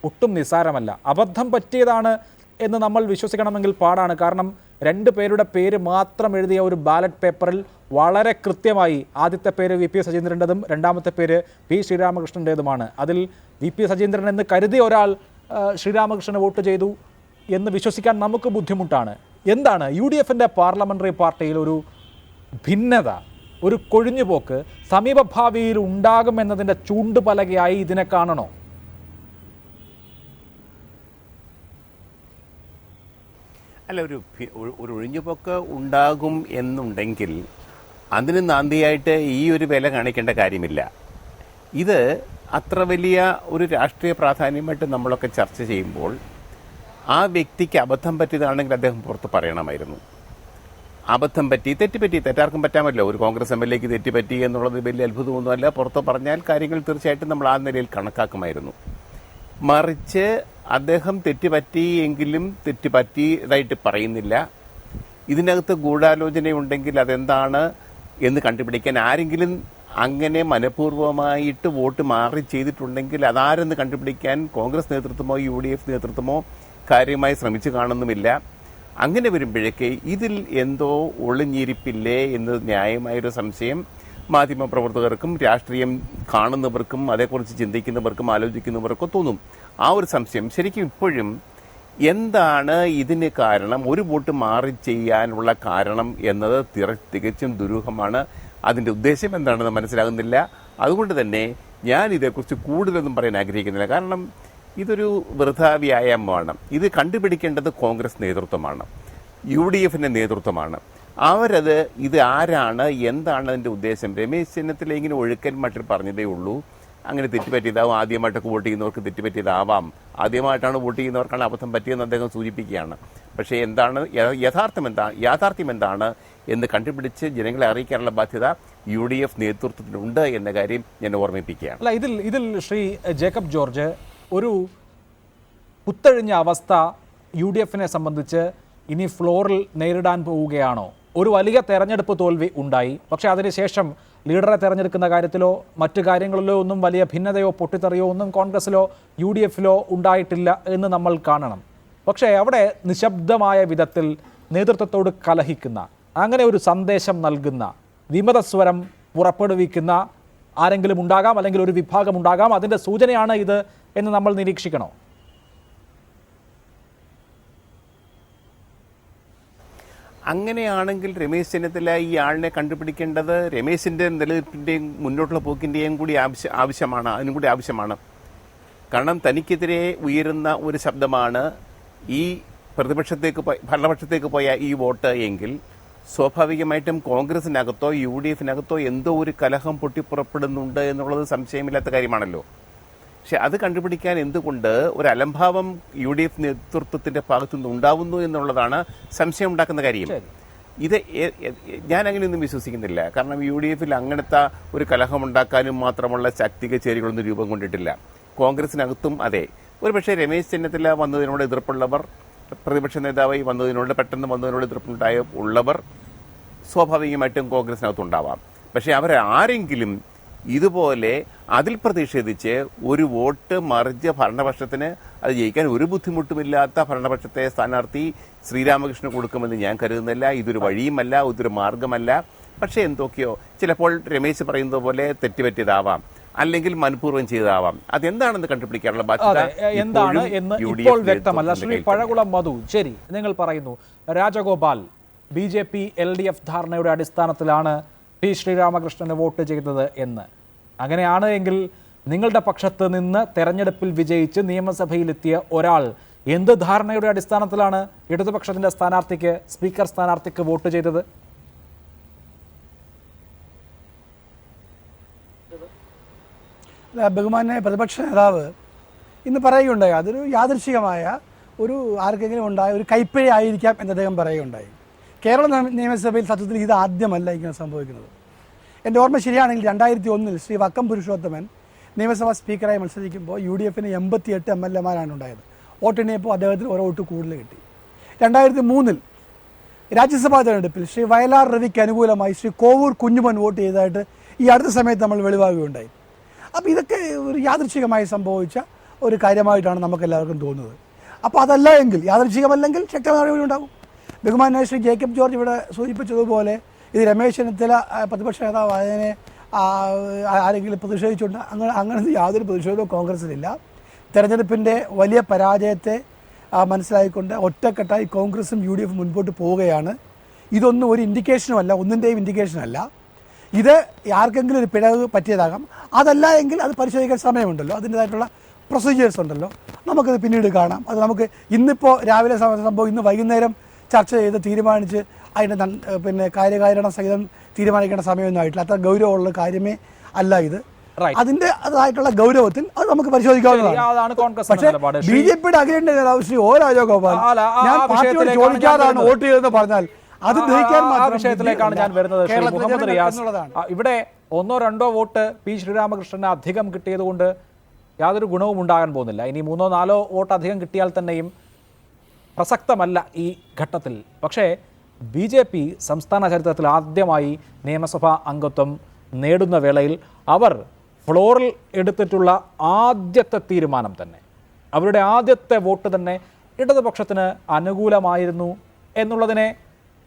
ഒട്ടും നിസ്സാരമല്ല. അബദ്ധം പറ്റിയതാണ് എന്ന് നമ്മൾ വിശ്വസിക്കണമെങ്കിൽ പാടാണ്. കാരണം 2 പേരുടെ പേര് മാത്രം എഴുതിയ ഒരു ബാലറ്റ് പേപ്പറിൽ വളരെ കൃത്യമായി ആദ്യത്തെ പേര് VP സജീന്ദ്രൻ്റെതും രണ്ടാമത്തെ പേര് P ശ്രീരാമകൃഷ്ണൻ്റേതുമാണ്. അതിൽ VP സജീന്ദ്രൻ എന്ന് കരുതിയ ഒരാൾ ശ്രീരാമകൃഷ്ണന് വോട്ട് ചെയ്തു. എന്ന് വിശ്വസിക്കാൻ നമുക്ക് ബുദ്ധിമുട്ടാണ്. എന്താണ് UDFന്റെ പാർലമെന്ററി പാർട്ടിയിൽ ഒരു ഭിന്നത, ഒരു കൊഴിഞ്ഞുപോക്ക് സമീപഭാവിയിൽ ഉണ്ടാകുമെന്നതിൻ്റെ ചൂണ്ടുപലകയായി ഇതിനെ കാണണോ? അല്ല, ഒരു ഒഴിഞ്ഞുപോക്ക് ഉണ്ടാകും എന്നുണ്ടെങ്കിൽ അതിന് നാന്ദിയായിട്ട് ഈ ഒരു വില കാണിക്കേണ്ട കാര്യമില്ല. ഇത് അത്ര വലിയ ഒരു രാഷ്ട്രീയ പ്രാധാന്യമായിട്ട് നമ്മളൊക്കെ ചർച്ച ചെയ്യുമ്പോൾ ആ വ്യക്തിക്ക് അബദ്ധം പറ്റിയതാണെങ്കിൽ അദ്ദേഹം പുറത്ത് പറയണമായിരുന്നു. അബദ്ധം പറ്റി, തെറ്റാർക്കും പറ്റാമല്ലോ. ഒരു കോൺഗ്രസ് MLAക്ക് തെറ്റുപറ്റി എന്നുള്ളത് വലിയ അത്ഭുതമൊന്നുമല്ല. പുറത്ത് പറഞ്ഞാൽ കാര്യങ്ങൾ തീർച്ചയായിട്ടും നമ്മൾ ആ നിലയിൽ കണക്കാക്കുമായിരുന്നു. മറിച്ച് അദ്ദേഹം തെറ്റുപറ്റിയെങ്കിലും തെറ്റുപറ്റിയതായിട്ട് പറയുന്നില്ല. ഇതിനകത്ത് ഗൂഢാലോചനയുണ്ടെങ്കിൽ അതെന്താണ് എന്ന് കണ്ടുപിടിക്കാൻ ആരെങ്കിലും അങ്ങനെ മനഃപൂർവ്വമായിട്ട് വോട്ട് മാറി ചെയ്തിട്ടുണ്ടെങ്കിൽ അതാരെന്ന് കണ്ടുപിടിക്കാൻ കോൺഗ്രസ് നേതൃത്വമോ UDF നേതൃത്വമോ കാര്യമായി ശ്രമിച്ചു കാണുന്നുമില്ല. അങ്ങനെ വരുമ്പോഴേക്ക് ഇതിൽ എന്തോ ഒളിഞ്ഞിരിപ്പില്ലേ എന്നത് ന്യായമായൊരു സംശയം മാധ്യമപ്രവർത്തകർക്കും രാഷ്ട്രീയം കാണുന്നവർക്കും അതേക്കുറിച്ച് ചിന്തിക്കുന്നവർക്കും ആലോചിക്കുന്നവർക്കും തോന്നും. ആ ഒരു സംശയം ശരിക്കും ഇപ്പോഴും എന്താണ് ഇതിന് കാരണം, ഒരു വോട്ട് മാറി ചെയ്യാനുള്ള കാരണം എന്നത് തികച്ചും ദുരൂഹമാണ്. അതിൻ്റെ ഉദ്ദേശം എന്താണെന്ന് മനസ്സിലാകുന്നില്ല. അതുകൊണ്ട് തന്നെ ഞാൻ ഇതേക്കുറിച്ച് കൂടുതലൊന്നും പറയാൻ ആഗ്രഹിക്കുന്നില്ല. കാരണം ഇതൊരു വൃഥാ വ്യായാമമാണ്. ഇത് കണ്ടുപിടിക്കേണ്ടത് കോൺഗ്രസ് നേതൃത്വമാണ്, UDFന്റെ നേതൃത്വമാണ്. അവരത് ഇത് ആരാണ്, എന്താണ് അതിൻ്റെ ഉദ്ദേശം? രമേശ് ചെന്നിത്തല ഇങ്ങനെ ഒഴുക്കൻ മട്ടിൽ പറഞ്ഞതേ ഉള്ളൂ. അങ്ങനെ തെറ്റുപറ്റിയതാവും, ആദ്യമായിട്ടൊക്കെ വോട്ട് ചെയ്യുന്നവർക്ക് തെറ്റുപറ്റിയതാവാം, ആദ്യമായിട്ടാണ് വോട്ട് ചെയ്യുന്നവർക്കാണ് അബദ്ധം പറ്റിയെന്ന് അദ്ദേഹം സൂചിപ്പിക്കുകയാണ്. പക്ഷേ എന്താണ് യാഥാർത്ഥ്യം എന്താണ് എന്ന് കണ്ടുപിടിച്ച് ജനങ്ങളെ അറിയിക്കാനുള്ള ബാധ്യത UDF നേതൃത്വത്തിനുണ്ട് എന്ന കാര്യം ഞാൻ ഓർമ്മിപ്പിക്കുകയാണ്. അല്ല, ഇതിൽ ശ്രീ ജേക്കബ് ജോർജ്, ഒരു കുത്തഴിഞ്ഞ അവസ്ഥ UDFനെ സംബന്ധിച്ച് ഇനി ഫ്ലോറിൽ നേരിടാൻ പോവുകയാണോ? ഒരു വലിയ തെരഞ്ഞെടുപ്പ് തോൽവി ഉണ്ടായി, പക്ഷേ അതിനുശേഷം ലീഡറെ തെരഞ്ഞെടുക്കുന്ന കാര്യത്തിലോ മറ്റു കാര്യങ്ങളിലോ ഒന്നും വലിയ ഭിന്നതയോ പൊട്ടിത്തെറിയോ ഒന്നും കോൺഗ്രസിലോ UDFിലോ ഉണ്ടായിട്ടില്ല എന്ന് നമ്മൾ കാണണം. പക്ഷേ അവിടെ നിശബ്ദമായ വിധത്തിൽ നേതൃത്വത്തോട് കലഹിക്കുന്ന, അങ്ങനെ ഒരു സന്ദേശം നൽകുന്ന, വിമതസ്വരം പുറപ്പെടുവിക്കുന്ന ആരെങ്കിലും ഉണ്ടാകാം, അല്ലെങ്കിൽ ഒരു വിഭാഗം ഉണ്ടാകാം. അതിൻ്റെ സൂചനയാണ് ഇത് എന്ന് നമ്മൾ നിരീക്ഷിക്കണോ? അങ്ങനെയാണെങ്കിൽ രമേശ് ചെന്നിത്തല ഈ ആളിനെ കണ്ടുപിടിക്കേണ്ടത് രമേശിൻ്റെ നിലനിൽപ്പിൻ്റെയും മുന്നോട്ടുള്ള പോക്കിൻ്റെയും കൂടി അതിനും കൂടി ആവശ്യമാണ്. കാരണം തനിക്കെതിരെ ഉയരുന്ന ഒരു ശബ്ദമാണ് ഈ ഭരണപക്ഷത്തേക്ക് പോയ ഈ വോട്ട് എങ്കിൽ സ്വാഭാവികമായിട്ടും കോൺഗ്രസിനകത്തോ UDFിനകത്തോ എന്തോ ഒരു കലഹം പൊട്ടിപ്പുറപ്പെടുന്നുണ്ട് എന്നുള്ളത് സംശയമില്ലാത്ത കാര്യമാണല്ലോ. പക്ഷെ അത് കണ്ടുപിടിക്കാൻ എന്തുകൊണ്ട് ഒരു അലംഭാവം UDF നേതൃത്വത്തിന്റെ ഭാഗത്തു നിന്ന് ഉണ്ടാവുന്നു എന്നുള്ളതാണ് സംശയം ഉണ്ടാക്കുന്ന കാര്യം. ഇത് ഞാൻ അങ്ങനെയൊന്നും വിശ്വസിക്കുന്നില്ല. കാരണം UDFിൽ അങ്ങനത്തെ ഒരു കലഹമുണ്ടാക്കാനും മാത്രമുള്ള ശാക്തിക ചേരികളൊന്നും രൂപം കൊണ്ടിട്ടില്ല. കോൺഗ്രസിനകത്തും അതെ. ഒരുപക്ഷെ രമേശ് ചെന്നിത്തല വന്നതിനോട് എതിർപ്പുള്ളവർ, പ്രതിപക്ഷ നേതാവായി പെട്ടെന്ന് വന്നതിനോട് എതിർപ്പുള്ളവർ സ്വാഭാവികമായിട്ടും കോൺഗ്രസിനകത്തുണ്ടാവാം. പക്ഷേ അവരാരെങ്കിലും ഇതുപോലെ അതിൽ പ്രതിഷേധിച്ച് ഒരു വോട്ട് മറിച്ച് ഭരണപക്ഷത്തിന് അത് ജയിക്കാൻ ഒരു ബുദ്ധിമുട്ടുമില്ലാത്ത ഭരണപക്ഷത്തെ സ്ഥാനാർത്ഥി ശ്രീരാമകൃഷ്ണന് കൊടുക്കുമെന്ന് ഞാൻ കരുതുന്നില്ല. ഇതൊരു വഴിയുമല്ല, ഇതൊരു മാർഗമല്ല. പക്ഷേ എന്തൊക്കെയോ ചിലപ്പോൾ രമേശ് പറയുന്നത് പോലെ തെറ്റുപറ്റിയതാവാം, അല്ലെങ്കിൽ മനഃപൂർവ്വം ചെയ്തതാവാം. അതെന്താണെന്ന് കണ്ടുപിടിക്കാനുള്ള ബാധ്യത എന്താണ് എന്ന് ഇപ്പോൾ വ്യക്തമല്ല. ശ്രീ പഴകുളം മധു, ശരി, നിങ്ങൾ പറയുന്നു രാജഗോപാൽ BJP LDF ധാരണയുടെ അടിസ്ഥാനത്തിലാണ് P. ശ്രീരാമകൃഷ്ണന് വോട്ട് ചെയ്തത് എന്ന്. അങ്ങനെയാണ് എങ്കിൽ നിങ്ങളുടെ പക്ഷത്ത് നിന്ന് തെരഞ്ഞെടുപ്പിൽ വിജയിച്ച് നിയമസഭയിലെത്തിയ ഒരാൾ എന്ത് ധാരണയുടെ അടിസ്ഥാനത്തിലാണ് ഇടതുപക്ഷത്തിന്റെ സ്ഥാനാർത്ഥിക്ക്, സ്പീക്കർ സ്ഥാനാർത്ഥിക്ക് വോട്ട് ചെയ്തത്? ബഹുമാന്യ പ്രതിപക്ഷ നേതാവ് ഇന്ന് പറയുകയുണ്ടായി, അതൊരു യാദൃശ്ചികമായ ഒരു ആർക്കെങ്കിലും ഉണ്ടായ ഒരു കൈപ്പിഴ ആയിരിക്കാം എന്ന് അദ്ദേഹം പറയുകയുണ്ടായി. കേരള നിയമസഭയിൽ സത്യത്തിൽ ഇത് ആദ്യമല്ല ഇങ്ങനെ സംഭവിക്കുന്നത്. എൻ്റെ ഓർമ്മ ശരിയാണെങ്കിൽ 2001 ശ്രീ വക്കം പുരുഷോത്തമൻ നിയമസഭാ സ്പീക്കറായി മത്സരിക്കുമ്പോൾ UDFന് 88 MLAമാരാണ് ഉണ്ടായത്. വോട്ടെണ്ണിയപ്പോൾ അദ്ദേഹത്തിന് ഒരു വോട്ട് കൂടുതൽ കിട്ടി. 2003 രാജ്യസഭാ തെരഞ്ഞെടുപ്പിൽ ശ്രീ വയലാർ രവിക്ക് അനുകൂലമായി ശ്രീ കോവൂർ കുഞ്ഞുമൻ വോട്ട് ചെയ്തതായിട്ട് ഈ അടുത്ത സമയത്ത് നമ്മൾ വെളിവാകുകയുണ്ടായി. അപ്പോൾ ഇതൊക്കെ ഒരു യാദൃച്ഛികമായി സംഭവിച്ച ഒരു കാര്യമായിട്ടാണ് നമുക്കെല്ലാവർക്കും തോന്നുന്നത്. അപ്പോൾ അതല്ല എങ്കിൽ, യാദൃച്ഛികമല്ലെങ്കിൽ ശക്തമായ നടപടി ഉണ്ടാകും. ബഹുമാന്യ ശ്രീ ജേക്കബ് ജോർജ് ഇവിടെ സൂചിപ്പിച്ചതുപോലെ ഇത് രമേശ് ചെന്നിത്തല പ്രതിപക്ഷ നേതാവ് അതിനെ ആരെങ്കിലും പ്രതിഷേധിച്ചുകൊണ്ട് അങ്ങനെ യാതൊരു പ്രതിഷേധവും കോൺഗ്രസിലില്ല. തെരഞ്ഞെടുപ്പിൻ്റെ വലിയ പരാജയത്തെ മനസ്സിലായിക്കൊണ്ട് ഒറ്റക്കെട്ടായി കോൺഗ്രസും UDF മുൻപോട്ട് പോവുകയാണ്. ഇതൊന്നും ഒരു ഇൻഡിക്കേഷനുമല്ല, ഒന്നിൻ്റെയും ഇൻഡിക്കേഷനല്ല. ഇത് ആർക്കെങ്കിലും ഒരു പിഴവ് പറ്റിയതാകാം. അതല്ല എങ്കിൽ അത് പരിശോധിക്കാൻ സമയമുണ്ടല്ലോ, അതിൻ്റേതായിട്ടുള്ള പ്രൊസീജിയേഴ്സ് ഉണ്ടല്ലോ, നമുക്കത് പിന്നീട് കാണാം. അത് നമുക്ക് ഇന്നിപ്പോൾ രാവിലെ സംഭവം ഇന്ന് വൈകുന്നേരം ചർച്ച ചെയ്ത് തീരുമാനിച്ച് അതിൻ്റെ കാര്യകാരണ സഹിതം തീരുമാനിക്കേണ്ട സമയമൊന്നും ആയിട്ടില്ല. അത്ര ഗൗരവമുള്ള കാര്യമേ അല്ല ഇത്. അതിന്റെ അതായിട്ടുള്ള ഗൗരവത്തിൽ അത് നമുക്ക് പരിശോധിക്കാവുന്നതാണ്. പക്ഷേ BJPയുടെ അഖിലേന്ത്യാ നേതാവ് ശ്രീ O രാജഗോപാൽ ഞാൻ പാർട്ടിയോട് ചോദിക്കാതാണ് വോട്ട് ചെയ്തതെന്ന് പറഞ്ഞാൽ അത് ഗ്രഹിക്കാൻ വിഷയത്തിലേക്കാണ് ഞാൻ വരുന്നത്. ശ്രീ മുഹമ്മദ് റിയാസ്, ഇവിടെ 1-2 വോട്ട് P ശ്രീരാമകൃഷ്ണന് അധികം കിട്ടിയത് കൊണ്ട് യാതൊരു ഗുണവും ഉണ്ടാകാൻ പോകുന്നില്ല. ഇനി 3-4 വോട്ട് അധികം കിട്ടിയാൽ തന്നെയും പ്രസക്തമല്ല ഈ ഘട്ടത്തിൽ. പക്ഷേ BJP സംസ്ഥാന ചരിത്രത്തിൽ ആദ്യമായി നിയമസഭാ അംഗത്വം നേടുന്ന വേളയിൽ അവർ ഫ്ലോറിൽ എടുത്തിട്ടുള്ള ആദ്യത്തെ തീരുമാനം തന്നെ, അവരുടെ ആദ്യത്തെ വോട്ട് തന്നെ ഇടതുപക്ഷത്തിന് അനുകൂലമായിരുന്നു എന്നുള്ളതിനെ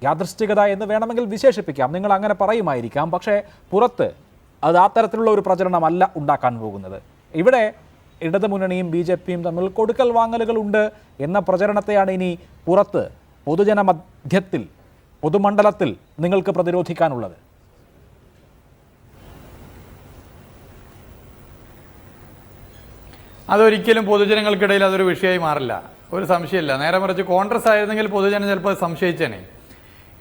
യാദൃശ്ചികത എന്ന് വേണമെങ്കിൽ വിശേഷിപ്പിക്കാം. നിങ്ങൾ അങ്ങനെ പറയുമായിരിക്കാം. പക്ഷേ പുറത്ത് അത് ആ തരത്തിലുള്ള ഒരു പ്രചരണമല്ല ഉണ്ടാക്കാൻ പോകുന്നത്. ഇവിടെ ഇടതുമുന്നണിയും BJPയും തമ്മിൽ കൊടുക്കൽ വാങ്ങലുകളുണ്ട് എന്ന പ്രചരണത്തെയാണ് ഇനി പുറത്ത് പൊതുജനമധ്യത്തിൽ പൊതുമണ്ഡലത്തിൽ നിങ്ങൾക്ക് പ്രതിരോധിക്കാനുള്ളത്. അതൊരിക്കലും പൊതുജനങ്ങൾക്കിടയിൽ അതൊരു വിഷയമായി മാറില്ല, ഒരു സംശയമില്ല. നേരെ മറിച്ച് കോൺഗ്രസ് ആയിരുന്നെങ്കിൽ പൊതുജനം ചിലപ്പോൾ സംശയിച്ചേനെ.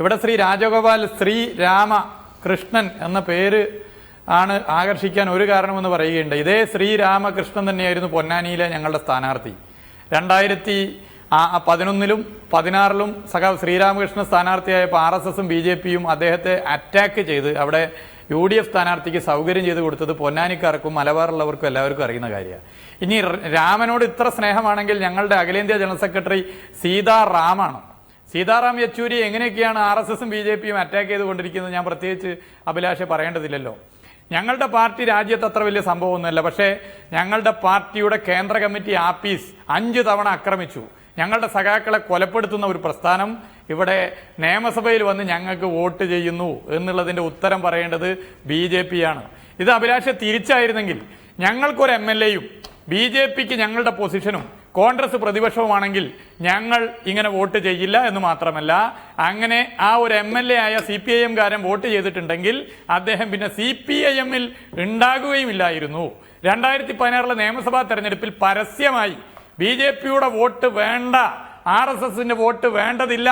ഇവിടെ ശ്രീ രാജഗോപാൽ ശ്രീ രാമകൃഷ്ണൻ എന്ന പേര് ആണ് ആകർഷിക്കാൻ ഒരു കാരണമെന്ന് പറയുകയുണ്ട്. ഇതേ ശ്രീരാമകൃഷ്ണൻ തന്നെയായിരുന്നു പൊന്നാനിയിലെ ഞങ്ങളുടെ സ്ഥാനാർത്ഥി. 2011-ലും 2016-ലും സഖാവ് ശ്രീരാമകൃഷ്ണൻ സ്ഥാനാർത്ഥിയായപ്പോൾ RSSും BJPയും അദ്ദേഹത്തെ അറ്റാക്ക് ചെയ്ത് അവിടെ UDF സ്ഥാനാർത്ഥിക്ക് സൗകര്യം ചെയ്ത് കൊടുത്തത് പൊന്നാനിക്കാർക്കും മലബാറുള്ളവർക്കും എല്ലാവർക്കും അറിയുന്ന കാര്യമാണ്. ഇനി രാമനോട് ഇത്ര സ്നേഹമാണെങ്കിൽ ഞങ്ങളുടെ അഖിലേന്ത്യാ ജനറൽ സെക്രട്ടറി സീതാറാമാണ്. സീതാറാം യെച്ചൂരി എങ്ങനെയൊക്കെയാണ് RSSും BJPയും അറ്റാക്ക് ചെയ്തുകൊണ്ടിരിക്കുന്നത് ഞാൻ പ്രത്യേകിച്ച് അഭിലാഷെ പറയേണ്ടതില്ലല്ലോ. ഞങ്ങളുടെ പാർട്ടി രാജ്യത്ത് അത്ര വലിയ സംഭവമൊന്നുമല്ല. പക്ഷേ ഞങ്ങളുടെ പാർട്ടിയുടെ കേന്ദ്ര കമ്മിറ്റി ആഫീസ് 5 തവണ ആക്രമിച്ചു. ഞങ്ങളുടെ സഖാക്കളെ കൊലപ്പെടുത്തുന്ന ഒരു പ്രസ്ഥാനം ഇവിടെ നിയമസഭയിൽ വന്ന് ഞങ്ങൾക്ക് വോട്ട് ചെയ്യുന്നു എന്നുള്ളതിന്റെ ഉത്തരം പറയേണ്ടത് BJPയാണ്. ഇത് അഭിലാഷെ തിരിച്ചായിരുന്നെങ്കിൽ ഞങ്ങൾക്കൊരു MLAയും BJPക്ക് ഞങ്ങളുടെ പൊസിഷനും കോൺഗ്രസ് പ്രതിപക്ഷവുമാണെങ്കിൽ ഞങ്ങൾ ഇങ്ങനെ വോട്ട് ചെയ്യില്ല എന്ന് മാത്രമല്ല, അങ്ങനെ ആ ഒരു MLA ആയ CPIM-കാരൻ വോട്ട് ചെയ്തിട്ടുണ്ടെങ്കിൽ അദ്ദേഹം പിന്നെ CPIM-ൽ ഉണ്ടാകുകയുമില്ലായിരുന്നു. 2016 നിയമസഭാ തെരഞ്ഞെടുപ്പിൽ പരസ്യമായി BJPയുടെ വോട്ട് വേണ്ട, RSSന്റെ വോട്ട് വേണ്ടതില്ല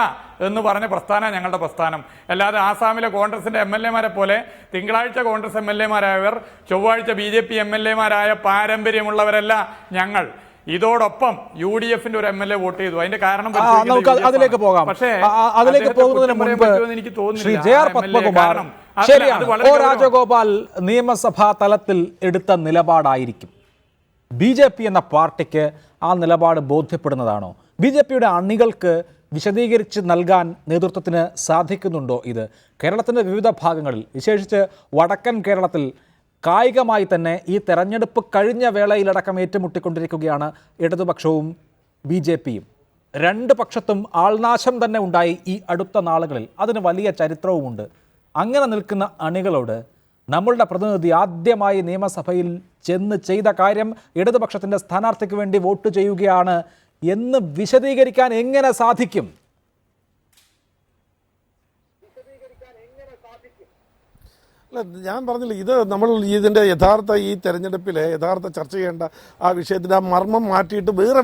എന്ന് പറഞ്ഞ പ്രസ്ഥാനം ഞങ്ങളുടെ പ്രസ്ഥാനം. അല്ലാതെ ആസാമിലെ കോൺഗ്രസിന്റെ MLA-മാരെ പോലെ തിങ്കളാഴ്ച കോൺഗ്രസ് MLA-മാരായവർ ചൊവ്വാഴ്ച BJP MLA-മാരായ പാരമ്പര്യമുള്ളവരല്ല ഞങ്ങൾ. ഇതോടൊപ്പം UDF-ന്റെ ഒരു MLA വോട്ട് ചെയ്തു. അതിന്റെ കാരണം അതിലേക്ക് പോകാം. പക്ഷേ അതിലേക്ക് പോകുന്നതിന് മുൻപ് ശ്രീ JR പത്മകുമാർ, ശരിയാണ്, O രാജഗോപാൽ നിയമസഭാ തലത്തിൽ എടുത്ത നിലപാടായിരിക്കും BJP എന്ന പാർട്ടിക്ക് ആ നിലപാട് ബോധ്യപ്പെടുന്നതാണോ? BJPയുടെ അണികൾക്ക് വിശദീകരിച്ച് നൽകാൻ നേതൃത്വത്തിന് സാധിക്കുന്നുണ്ടോ? ഇത് കേരളത്തിൻ്റെ വിവിധ ഭാഗങ്ങളിൽ, വിശേഷിച്ച് വടക്കൻ കേരളത്തിൽ കായികമായി തന്നെ ഈ തെരഞ്ഞെടുപ്പ് കഴിഞ്ഞ വേളയിലടക്കം ഏറ്റുമുട്ടിക്കൊണ്ടിരിക്കുകയാണ് ഇടതുപക്ഷവും BJPയും. രണ്ട് പക്ഷത്തും ആൾനാശം തന്നെ ഉണ്ടായി ഈ അടുത്ത നാളുകളിൽ. അതിന് വലിയ ചരിത്രവുമുണ്ട്. അങ്ങനെ നിൽക്കുന്ന അണികളോട് നമ്മളുടെ പ്രതിനിധി ആദ്യമായി നിയമസഭയിൽ ചെന്ന് ചെയ്ത കാര്യം ഇടതുപക്ഷത്തിൻ്റെ സ്ഥാനാർത്ഥിക്ക് വേണ്ടി വോട്ട് ചെയ്യുകയാണ് എന്ന് വിശദീകരിക്കാൻ എങ്ങനെ സാധിക്കും? അല്ല, ഞാൻ പറഞ്ഞില്ല, ഇത് നമ്മൾ ഇതിൻ്റെ ഈ തെരഞ്ഞെടുപ്പിലെ യഥാർത്ഥ ചർച്ച ചെയ്യേണ്ട ആ വിഷയത്തിൻ്റെ ആ മർമ്മം മാറ്റിയിട്ട് വേറെ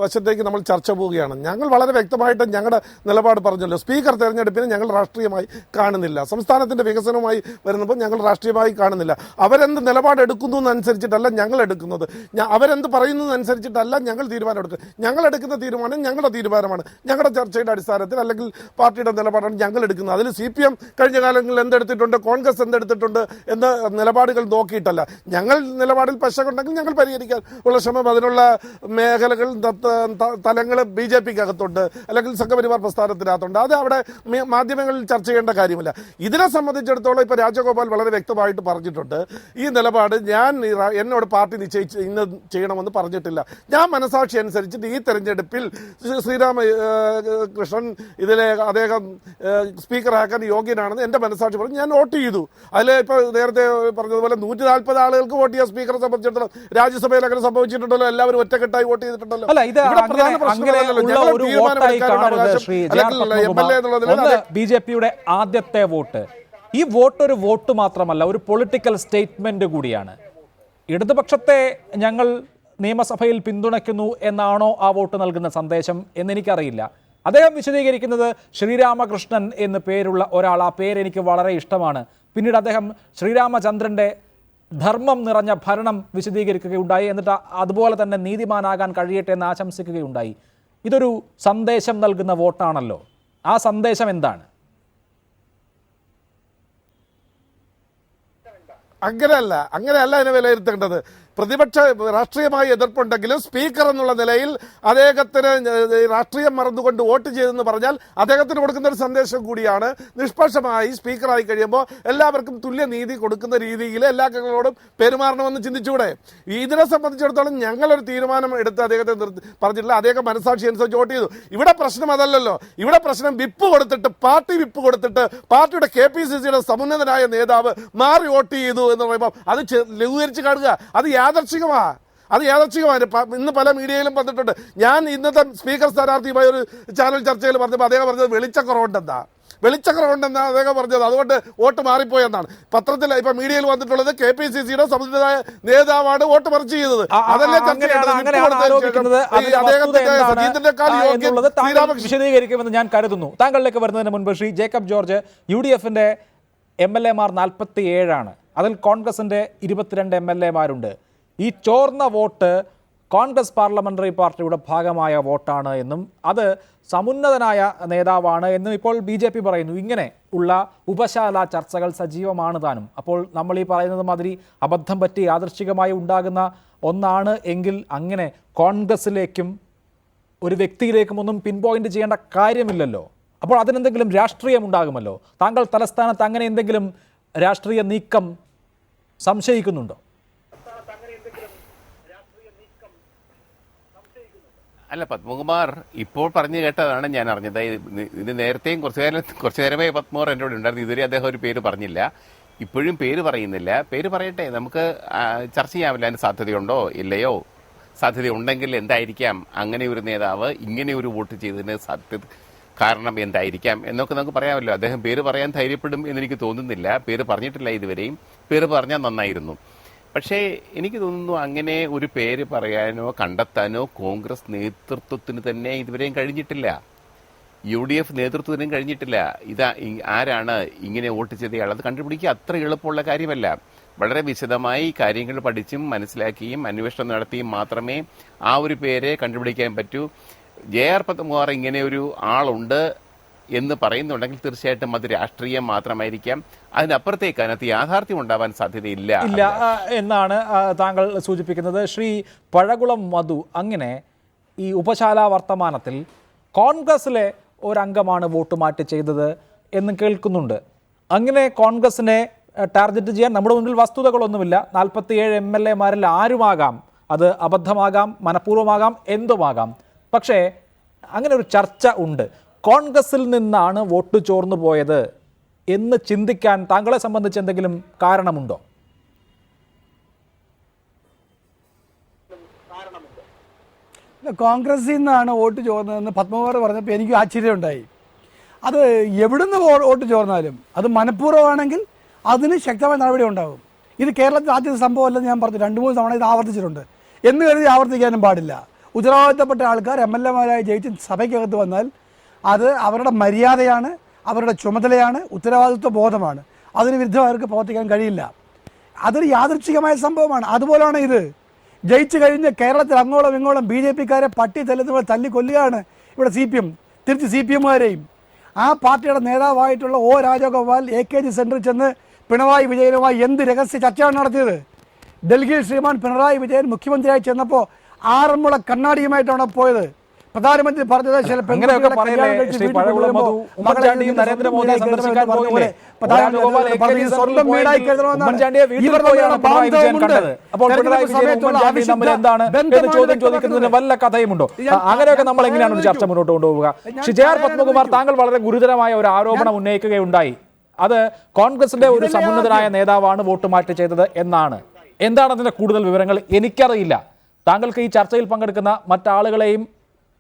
വശത്തേക്ക് നമ്മൾ ചർച്ച പോവുകയാണ്. ഞങ്ങൾ വളരെ വ്യക്തമായിട്ട് ഞങ്ങളുടെ നിലപാട് പറഞ്ഞല്ലോ. സ്പീക്കർ തെരഞ്ഞെടുപ്പിനെ ഞങ്ങൾ രാഷ്ട്രീയമായി കാണുന്നില്ല. സംസ്ഥാനത്തിൻ്റെ വികസനവുമായി വരുന്നപ്പോൾ ഞങ്ങൾ രാഷ്ട്രീയമായി കാണുന്നില്ല. അവരെന്ത് നിലപാടെടുക്കുന്നു എന്നനുസരിച്ചിട്ടല്ല ഞങ്ങൾ എടുക്കുന്നത്. അവരെന്ത് പറയുന്നതനുസരിച്ചിട്ടല്ല ഞങ്ങൾ തീരുമാനമെടുക്കുന്നത്. ഞങ്ങൾ എടുക്കുന്ന തീരുമാനം ഞങ്ങളുടെ തീരുമാനമാണ്. ഞങ്ങളുടെ ചർച്ചയുടെ അടിസ്ഥാനത്തിൽ അല്ലെങ്കിൽ പാർട്ടിയുടെ നിലപാടാണ് ഞങ്ങൾ എടുക്കുന്നത്. അതിൽ CPM കഴിഞ്ഞ കാലങ്ങളിൽ എന്തെടുത്തിട്ടുണ്ട്, കോൺഗ്രസ് എന്തെടുത്തിട്ടുണ്ട് എന്ന നിലപാടുകൾ നോക്കിയിട്ടല്ല. ഞങ്ങൾ നിലപാടിൽ പശകുണ്ടെങ്കിൽ ഞങ്ങൾ പരിഹരിക്കാൻ ഉള്ള ശ്രമം, അതിനുള്ള മേഖലകൾ തലങ്ങൾ BJPക്കകത്തുണ്ട്, അല്ലെങ്കിൽ സംഘപരിവാർ പ്രസ്ഥാനത്തിനകത്തുണ്ട്. അത് അവിടെ മാധ്യമങ്ങളിൽ ചർച്ച ചെയ്യേണ്ട കാര്യമില്ല. ഇതിനെ സംബന്ധിച്ചിടത്തോളം ഇപ്പോൾ രാജഗോപാൽ വളരെ വ്യക്തമായിട്ട് പറഞ്ഞിട്ടുണ്ട്. ഈ നിലപാട് എന്നോട് പാർട്ടി നിശ്ചയിച്ച് ഇന്ന് ചെയ്യണമെന്ന് പറഞ്ഞിട്ടില്ല. ഞാൻ മനസാക്ഷി അനുസരിച്ചിട്ട് ഈ തെരഞ്ഞെടുപ്പിൽ ശ്രീരാമകൃഷ്ണൻ അദ്ദേഹം സ്പീക്കറാക്കാൻ യോഗ്യനാണെന്ന് എൻ്റെ മനസാക്ഷി പറഞ്ഞു. ഞാൻ വോട്ട് ചെയ്തു. ചെയ്തു. അതിൽ ഇപ്പോൾ നേരത്തെ പറഞ്ഞതുപോലെ 140 ആളുകൾക്ക് വോട്ട് ചെയ്യാൻ സ്പീക്കറെ സംബന്ധിച്ചിടത്തോളം രാജ്യസഭയിൽ അങ്ങനെ സംഭവിച്ചിട്ടുണ്ടല്ലോ. എല്ലാവരും ഒറ്റക്കെട്ടായി വോട്ട് ചെയ്തിട്ടുണ്ടല്ലോ. ബി ജെ പിയുടെ ആദ്യത്തെ വോട്ട്, ഈ വോട്ട് ഒരു വോട്ട് മാത്രമല്ല, ഒരു പൊളിറ്റിക്കൽ സ്റ്റേറ്റ്മെന്റ് കൂടിയാണ്. ഇടതുപക്ഷത്തെ ഞങ്ങൾ നിയമസഭയിൽ പിന്തുണയ്ക്കുന്നു എന്നാണോ ആ വോട്ട് നൽകുന്ന സന്ദേശം എന്നെനിക്കറിയില്ല. അദ്ദേഹം വിശദീകരിക്കുന്നത് ശ്രീരാമകൃഷ്ണൻ എന്ന് പേരുള്ള ഒരാൾ, ആ പേര് എനിക്ക് വളരെ ഇഷ്ടമാണ്. പിന്നീട് അദ്ദേഹം ശ്രീരാമചന്ദ്രൻ്റെ ധർമ്മം നിറഞ്ഞ ഭരണം വിശദീകരിക്കുകയുണ്ടായി. എന്നിട്ട് അതുപോലെ തന്നെ നീതിമാനാകാൻ കഴിയട്ടെ എന്ന് ആശംസിക്കുകയുണ്ടായി. ഇതൊരു സന്ദേശം നൽകുന്ന വോട്ടാണല്ലോ. ആ സന്ദേശം എന്താണ്? അങ്ങനെയല്ല അതിനെ വിലയിരുത്തേണ്ടത്. പ്രതിപക്ഷ രാഷ്ട്രീയമായി എതിർപ്പുണ്ടെങ്കിലും സ്പീക്കർ എന്നുള്ള നിലയിൽ അദ്ദേഹത്തിന് രാഷ്ട്രീയം മറന്നുകൊണ്ട് വോട്ട് ചെയ്തെന്ന് പറഞ്ഞാൽ അദ്ദേഹത്തിന് കൊടുക്കുന്ന ഒരു സന്ദേശം കൂടിയാണ്. നിഷ്പക്ഷമായി സ്പീക്കറായി കഴിയുമ്പോൾ എല്ലാവർക്കും തുല്യ നീതി കൊടുക്കുന്ന രീതിയിൽ എല്ലാ അംഗങ്ങളോടും പെരുമാറണമെന്ന് ചിന്തിച്ചൂടെ? ഇതിനെ സംബന്ധിച്ചിടത്തോളം ഞങ്ങളൊരു തീരുമാനം എടുത്ത് അദ്ദേഹത്തെ പറഞ്ഞിട്ടില്ല. അദ്ദേഹം മനസാക്ഷി അനുസരിച്ച് വോട്ട് ചെയ്തു. ഇവിടെ പ്രശ്നം അതല്ലല്ലോ. ഇവിടെ പ്രശ്നം വിപ്പ് കൊടുത്തിട്ട്, പാർട്ടി വിപ്പ് കൊടുത്തിട്ട് പാർട്ടിയുടെ KPCCയുടെ സമുന്നതനായ നേതാവ് മാറി വോട്ട് ചെയ്തു എന്ന് പറയുമ്പോൾ അത് ലഘൂകരിച്ച് കാണുക. അത് യാദർച്ഛികമാണ്. ഇന്ന് പല മീഡിയയിലും വന്നിട്ടുണ്ട്. ഞാൻ ഇന്നത്തെ സ്പീക്കർ സ്ഥാനാർത്ഥിയുമായ ഒരു ചാനൽ ചർച്ചയിൽ പറഞ്ഞപ്പോൾ അദ്ദേഹം പറഞ്ഞത് വെളിച്ചക്കുറവുണ്ടെന്നാ അദ്ദേഹം പറഞ്ഞത്. അതുകൊണ്ട് വോട്ട് മാറിപ്പോയെന്നാണ്. പത്രത്തിൽ ഇപ്പൊ മീഡിയയിൽ വന്നിട്ടുള്ളത് KPCCയുടെ സമുന്നതനായ നേതാവാണ് വോട്ട് മറിച്ച് ചെയ്തത്. അതല്ലേ വിശദീകരിക്കുമെന്ന് ഞാൻ കരുതുന്നു. താങ്കളിലേക്ക് വരുന്നതിന് മുൻപ് ശ്രീ ജേക്കബ് ജോർജ്, UDFന്റെ MLA-മാർ 47 അതിൽ കോൺഗ്രസിന്റെ 22 MLA-മാരുണ്ട്. ഈ ചോർന്ന വോട്ട് കോൺഗ്രസ് പാർലമെന്ററി പാർട്ടിയുടെ ഭാഗമായ വോട്ടാണ് എന്നും അത് സമുന്നതനായ നേതാവാണ് എന്നും ഇപ്പോൾ BJP പറയുന്നു. ഇങ്ങനെ ഉള്ള ഉപശാല ചർച്ചകൾ സജീവമാണ് താനും. അപ്പോൾ നമ്മൾ ഈ പറയുന്നത് മാതിരി അബദ്ധം പറ്റി യാദൃശ്ചികമായി ഉണ്ടാകുന്ന ഒന്നാണ് എങ്കിൽ അങ്ങനെ കോൺഗ്രസിലേക്കും ഒരു വ്യക്തിയിലേക്കും ഒന്നും പിൻ പോയിന്റ് ചെയ്യേണ്ട കാര്യമില്ലല്ലോ. അപ്പോൾ അതിനെന്തെങ്കിലും രാഷ്ട്രീയം ഉണ്ടാകുമല്ലോ. താങ്കൾ തലസ്ഥാനത്ത് അങ്ങനെ എന്തെങ്കിലും രാഷ്ട്രീയ നീക്കം സംശയിക്കുന്നുണ്ടോ? അല്ല, പത്മകുമാർ ഇപ്പോൾ പറഞ്ഞു കേട്ടതാണ് ഞാൻ അറിഞ്ഞത്. ഇത് നേരത്തെയും കുറച്ചു നേരമായി പത്മകുമാർ എന്നോട് ഉണ്ടായിരുന്നു. ഇതുവരെ അദ്ദേഹം ഒരു പേര് പറഞ്ഞില്ല, ഇപ്പോഴും പേര് പറയുന്നില്ല. പേര് പറയട്ടെ, നമുക്ക് ചർച്ച ചെയ്യാമല്ലോ. അതിന് സാധ്യതയുണ്ടോ ഇല്ലയോ? സാധ്യത ഉണ്ടെങ്കിൽ എന്തായിരിക്കാം അങ്ങനെ ഒരു നേതാവ് ഇങ്ങനെ ഒരു വോട്ട് ചെയ്തതിന് സാധ്യത കാരണം എന്തായിരിക്കാം എന്നൊക്കെ നമുക്ക് പറയാമല്ലോ. അദ്ദേഹം പേര് പറയാൻ ധൈര്യപ്പെടും എന്നെനിക്ക് തോന്നുന്നില്ല. പേര് പറഞ്ഞിട്ടില്ല ഇതുവരെയും. പേര് പറഞ്ഞാൽ നന്നായിരുന്നു. പക്ഷേ എനിക്ക് തോന്നുന്നു അങ്ങനെ ഒരു പേര് പറയാനോ കണ്ടെത്താനോ കോൺഗ്രസ് നേതൃത്വത്തിന് തന്നെ ഇതുവരെയും കഴിഞ്ഞിട്ടില്ല. UDF നേതൃത്വത്തിനും കഴിഞ്ഞിട്ടില്ല. ആരാണ് ഇങ്ങനെ വോട്ട് ചെയ്തയാൾ അത് കണ്ടുപിടിക്കുക അത്ര എളുപ്പമുള്ള കാര്യമല്ല. വളരെ വിശദമായി കാര്യങ്ങൾ പഠിച്ചും മനസ്സിലാക്കിയും അന്വേഷണം നടത്തിയും മാത്രമേ ആ ഒരു പേരെ കണ്ടുപിടിക്കാൻ പറ്റൂ. JR പത്മകുമാർ ഇങ്ങനെ ഒരു ആളുണ്ട് എന്ന് പറയുന്നുണ്ടെങ്കിൽ തീർച്ചയായിട്ടും അത് രാഷ്ട്രീയം മാത്രമായിരിക്കാം. അതിനപ്പുറത്തേക്ക് അതിനകത്ത് യാഥാർത്ഥ്യം ഉണ്ടാവാൻ സാധ്യതയില്ല എന്നാണ് താങ്കൾ സൂചിപ്പിക്കുന്നത്. ശ്രീ പഴകുളം മധു, അങ്ങനെ ഈ ഉപശാല വർത്തമാനത്തിൽ കോൺഗ്രസിലെ ഒരംഗമാണ് വോട്ട് മാറ്റി ചെയ്തത് എന്ന് കേൾക്കുന്നുണ്ട്. അങ്ങനെ കോൺഗ്രസിനെ ടാർഗറ്റ് ചെയ്യാൻ നമ്മുടെ മുന്നിൽ വസ്തുതകളൊന്നുമില്ല. 47 MLA-മാരിൽ ആരുമാകാം, അത് അബദ്ധമാകാം, മനഃപൂർവ്വമാകാം, എന്തുമാകാം. പക്ഷേ അങ്ങനെ ഒരു ചർച്ച ഉണ്ട്. കോൺഗ്രസിൽ നിന്നാണ് വോട്ട് ചോർന്നു പോയത് എന്ന് ചിന്തിക്കാൻ താങ്കളെ സംബന്ധിച്ച് എന്തെങ്കിലും കാരണമുണ്ടോ? കോൺഗ്രസിൽ നിന്നാണ് വോട്ട് ചോർന്നതെന്ന് പത്മകുമാർ പറഞ്ഞപ്പോൾ എനിക്ക് ആശ്ചര്യമുണ്ടായി. അത് എവിടുന്ന് വോട്ട് ചോർന്നാലും അത് മനഃപൂർവ്വമാണെങ്കിൽ അതിന് ശക്തമായ നടപടി ഉണ്ടാകും. ഇത് കേരളത്തിൽ ആദ്യത്തെ സംഭവമല്ലെന്ന് ഞാൻ പറഞ്ഞു. 2-3 തവണ ഇത് ആവർത്തിച്ചിട്ടുണ്ട്. എന്ന് കരുതി ആവർത്തിക്കാനും പാടില്ല. ഉത്തരവാദിത്തപ്പെട്ട ആൾക്കാർ MLA-മാരായി ജയിച്ച് സഭയ്ക്കകത്ത് വന്നാൽ അത് അവരുടെ മര്യാദയാണ്, അവരുടെ ചുമതലയാണ്, ഉത്തരവാദിത്വ ബോധമാണ്. അതിന് വിരുദ്ധമാർക്ക് പ്രവർത്തിക്കാൻ കഴിയില്ല. അതൊരു യാദൃച്ഛികമായ സംഭവമാണ്. അതുപോലെയാണ് ഇത്. ജയിച്ചു കഴിഞ്ഞ് കേരളത്തിൽ അങ്ങോളം ഇങ്ങോളം BJP-ക്കാരെ പട്ടി തല്ലുന്നവരെ തല്ലിക്കൊല്ലുകയാണ് ഇവിടെ CPM. തിരിച്ച് CPM-മാരെയും ആ പാർട്ടിയുടെ നേതാവായിട്ടുള്ള O. രാജഗോപാൽ AKG സെന്ററിൽ ചെന്ന് പിണറായി വിജയനുമായി എന്ത് രഹസ്യ ചർച്ചയാണ് നടത്തിയത്? ഡൽഹിയിൽ ശ്രീമാൻ പിണറായി വിജയൻ മുഖ്യമന്ത്രിയായി ചെന്നപ്പോൾ 6 മുള കണ്ണാടിയുമായിട്ടാണ് പോയത്. പ്രധാനമന്ത്രി പറഞ്ഞത് ചില വല്ല കഥയുമുണ്ടോ? അങ്ങനെയൊക്കെ നമ്മൾ എങ്ങനെയാണ് ഒരു ചർച്ച മുന്നോട്ട് കൊണ്ടുപോവുക? JR പത്മകുമാർ, താങ്കൾ വളരെ ഗുരുതരമായ ഒരു ആരോപണം ഉന്നയിക്കുകയുണ്ടായി. അത് കോൺഗ്രസിന്റെ ഒരു സമുന്നതനായ നേതാവാണ് വോട്ട് മാറ്റി ചെയ്തത് എന്നാണ്. എന്താണ് അതിന്റെ കൂടുതൽ വിവരങ്ങൾ? എനിക്കറിയില്ല. താങ്കൾക്ക് ഈ ചർച്ചയിൽ പങ്കെടുക്കുന്ന മറ്റാളുകളെയും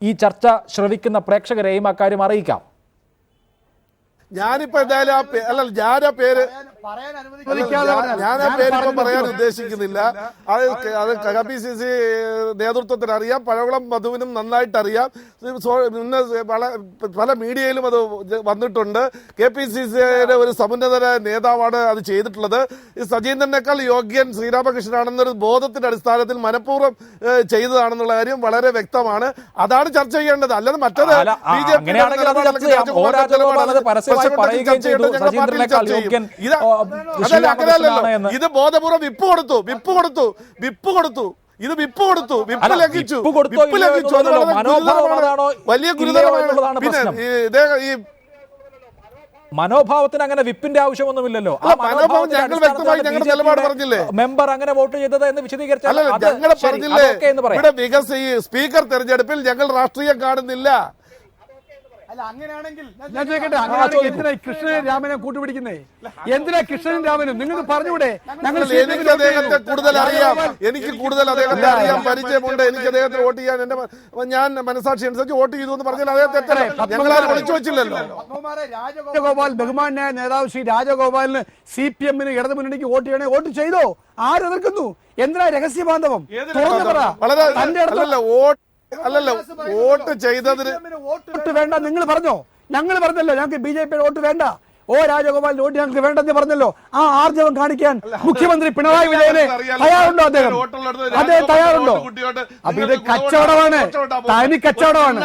ഈ ചർച്ച ശ്രവിക്കുന്ന പ്രേക്ഷകരെയും അക്കാര്യം അറിയിക്കാം. ഞാനിപ്പോ എന്തായാലും ഞാൻ ആ പേര് ഇപ്പം പറയാൻ ഉദ്ദേശിക്കുന്നില്ല. അത് KPCC നേതൃത്വത്തിന് അറിയാം, പഴകുളം മധുവിനും നന്നായിട്ട് അറിയാം. പല മീഡിയയിലും അത് വന്നിട്ടുണ്ട്. KPCCയുടെ ഒരു സമുന്നതനായ നേതാവാണ് അത് ചെയ്തിട്ടുള്ളത്. ഈ സജീന്ദ്രനേക്കാൾ യോഗ്യൻ ശ്രീരാമകൃഷ്ണനാണെന്നൊരു ബോധത്തിന്റെ അടിസ്ഥാനത്തിൽ മനഃപൂർവ്വം ചെയ്തതാണെന്നുള്ള കാര്യം വളരെ വ്യക്തമാണ്. അതാണ് ചർച്ച ചെയ്യേണ്ടത്. അല്ലാതെ മറ്റത് ഇത് ബോധപൂർവ്വം വിപ്പ് കൊടുത്തു. ഇത് വിപ്പ് കൊടുത്തു. വലിയ ഗുരുതരമാണ്. പിന്നെ ഈ മനോഭാവത്തിന് അങ്ങനെ വിപ്പിന്റെ ആവശ്യമൊന്നുമില്ലല്ലോ. മനോഭാവം ഞങ്ങൾ വ്യക്തമായി ഞങ്ങളുടെ നിലപാട് പറഞ്ഞില്ലേ? മെമ്പർ അങ്ങനെ വോട്ട് ചെയ്തത് എന്ന് വിശദീകരിച്ചാൽ ഞങ്ങൾ പറഞ്ഞില്ലേ, ഇവിടെ ഈ സ്പീക്കർ തെരഞ്ഞെടുപ്പിൽ ഞങ്ങൾ രാഷ്ട്രീയം കാണുന്നില്ല. അല്ല, അങ്ങനെയാണെങ്കിൽ ഞാൻ ചോദിക്കട്ടെ, എന്തിനാ കൃഷ്ണനെ രാമനെ കൂട്ടുപിടിക്കുന്നേ? എന്തിനാ കൃഷ്ണനും രാമനും? നിങ്ങൾക്ക് പറഞ്ഞൂടെ? എനിക്ക് അദ്ദേഹത്തെ കൂടുതൽ അറിയാം, പരിചയമുണ്ട്. എനിക്ക് അദ്ദേഹത്തിന് വോട്ട് ചെയ്യാൻ ഞാൻ മനസാക്ഷി അനുസരിച്ച് വോട്ട് ചെയ്തു എന്ന് പറഞ്ഞാൽ അദ്ദേഹത്തെ ഞങ്ങളാരും വിളിച്ചു വെച്ചില്ലല്ലോ. രാജഗോപാൽ, ബഹുമാനായ നേതാവ് ശ്രീ രാജഗോപാലിന് CPM-ന് ഇടതു മുന്നണിക്ക് വോട്ട് ചെയ്യണേ വോട്ട് ചെയ്തോ? ആരെതിർക്കുന്നു? എന്തിനാ രഹസ്യബാന്ധവം? അല്ലല്ലോ, വോട്ട് ചെയ്തതിന് വോട്ട് വേണ്ട നിങ്ങൾ പറഞ്ഞോ? ഞങ്ങൾ പറഞ്ഞല്ലോ ഞങ്ങൾക്ക് BJP വോട്ട് വേണ്ട, രാജഗോപാലിന്റെ വോട്ട് ഞങ്ങൾക്ക് വേണ്ടെന്ന് പറഞ്ഞല്ലോ. ആ ആർജവം കാണിക്കാൻ മുഖ്യമന്ത്രി പിണറായി വിജയനെ തയ്യാറുണ്ടോ? അദ്ദേഹം തയ്യാറുണ്ടോ? അപ്പൊ ഇത് കച്ചവടമാണ്, തനി കച്ചവടമാണ്.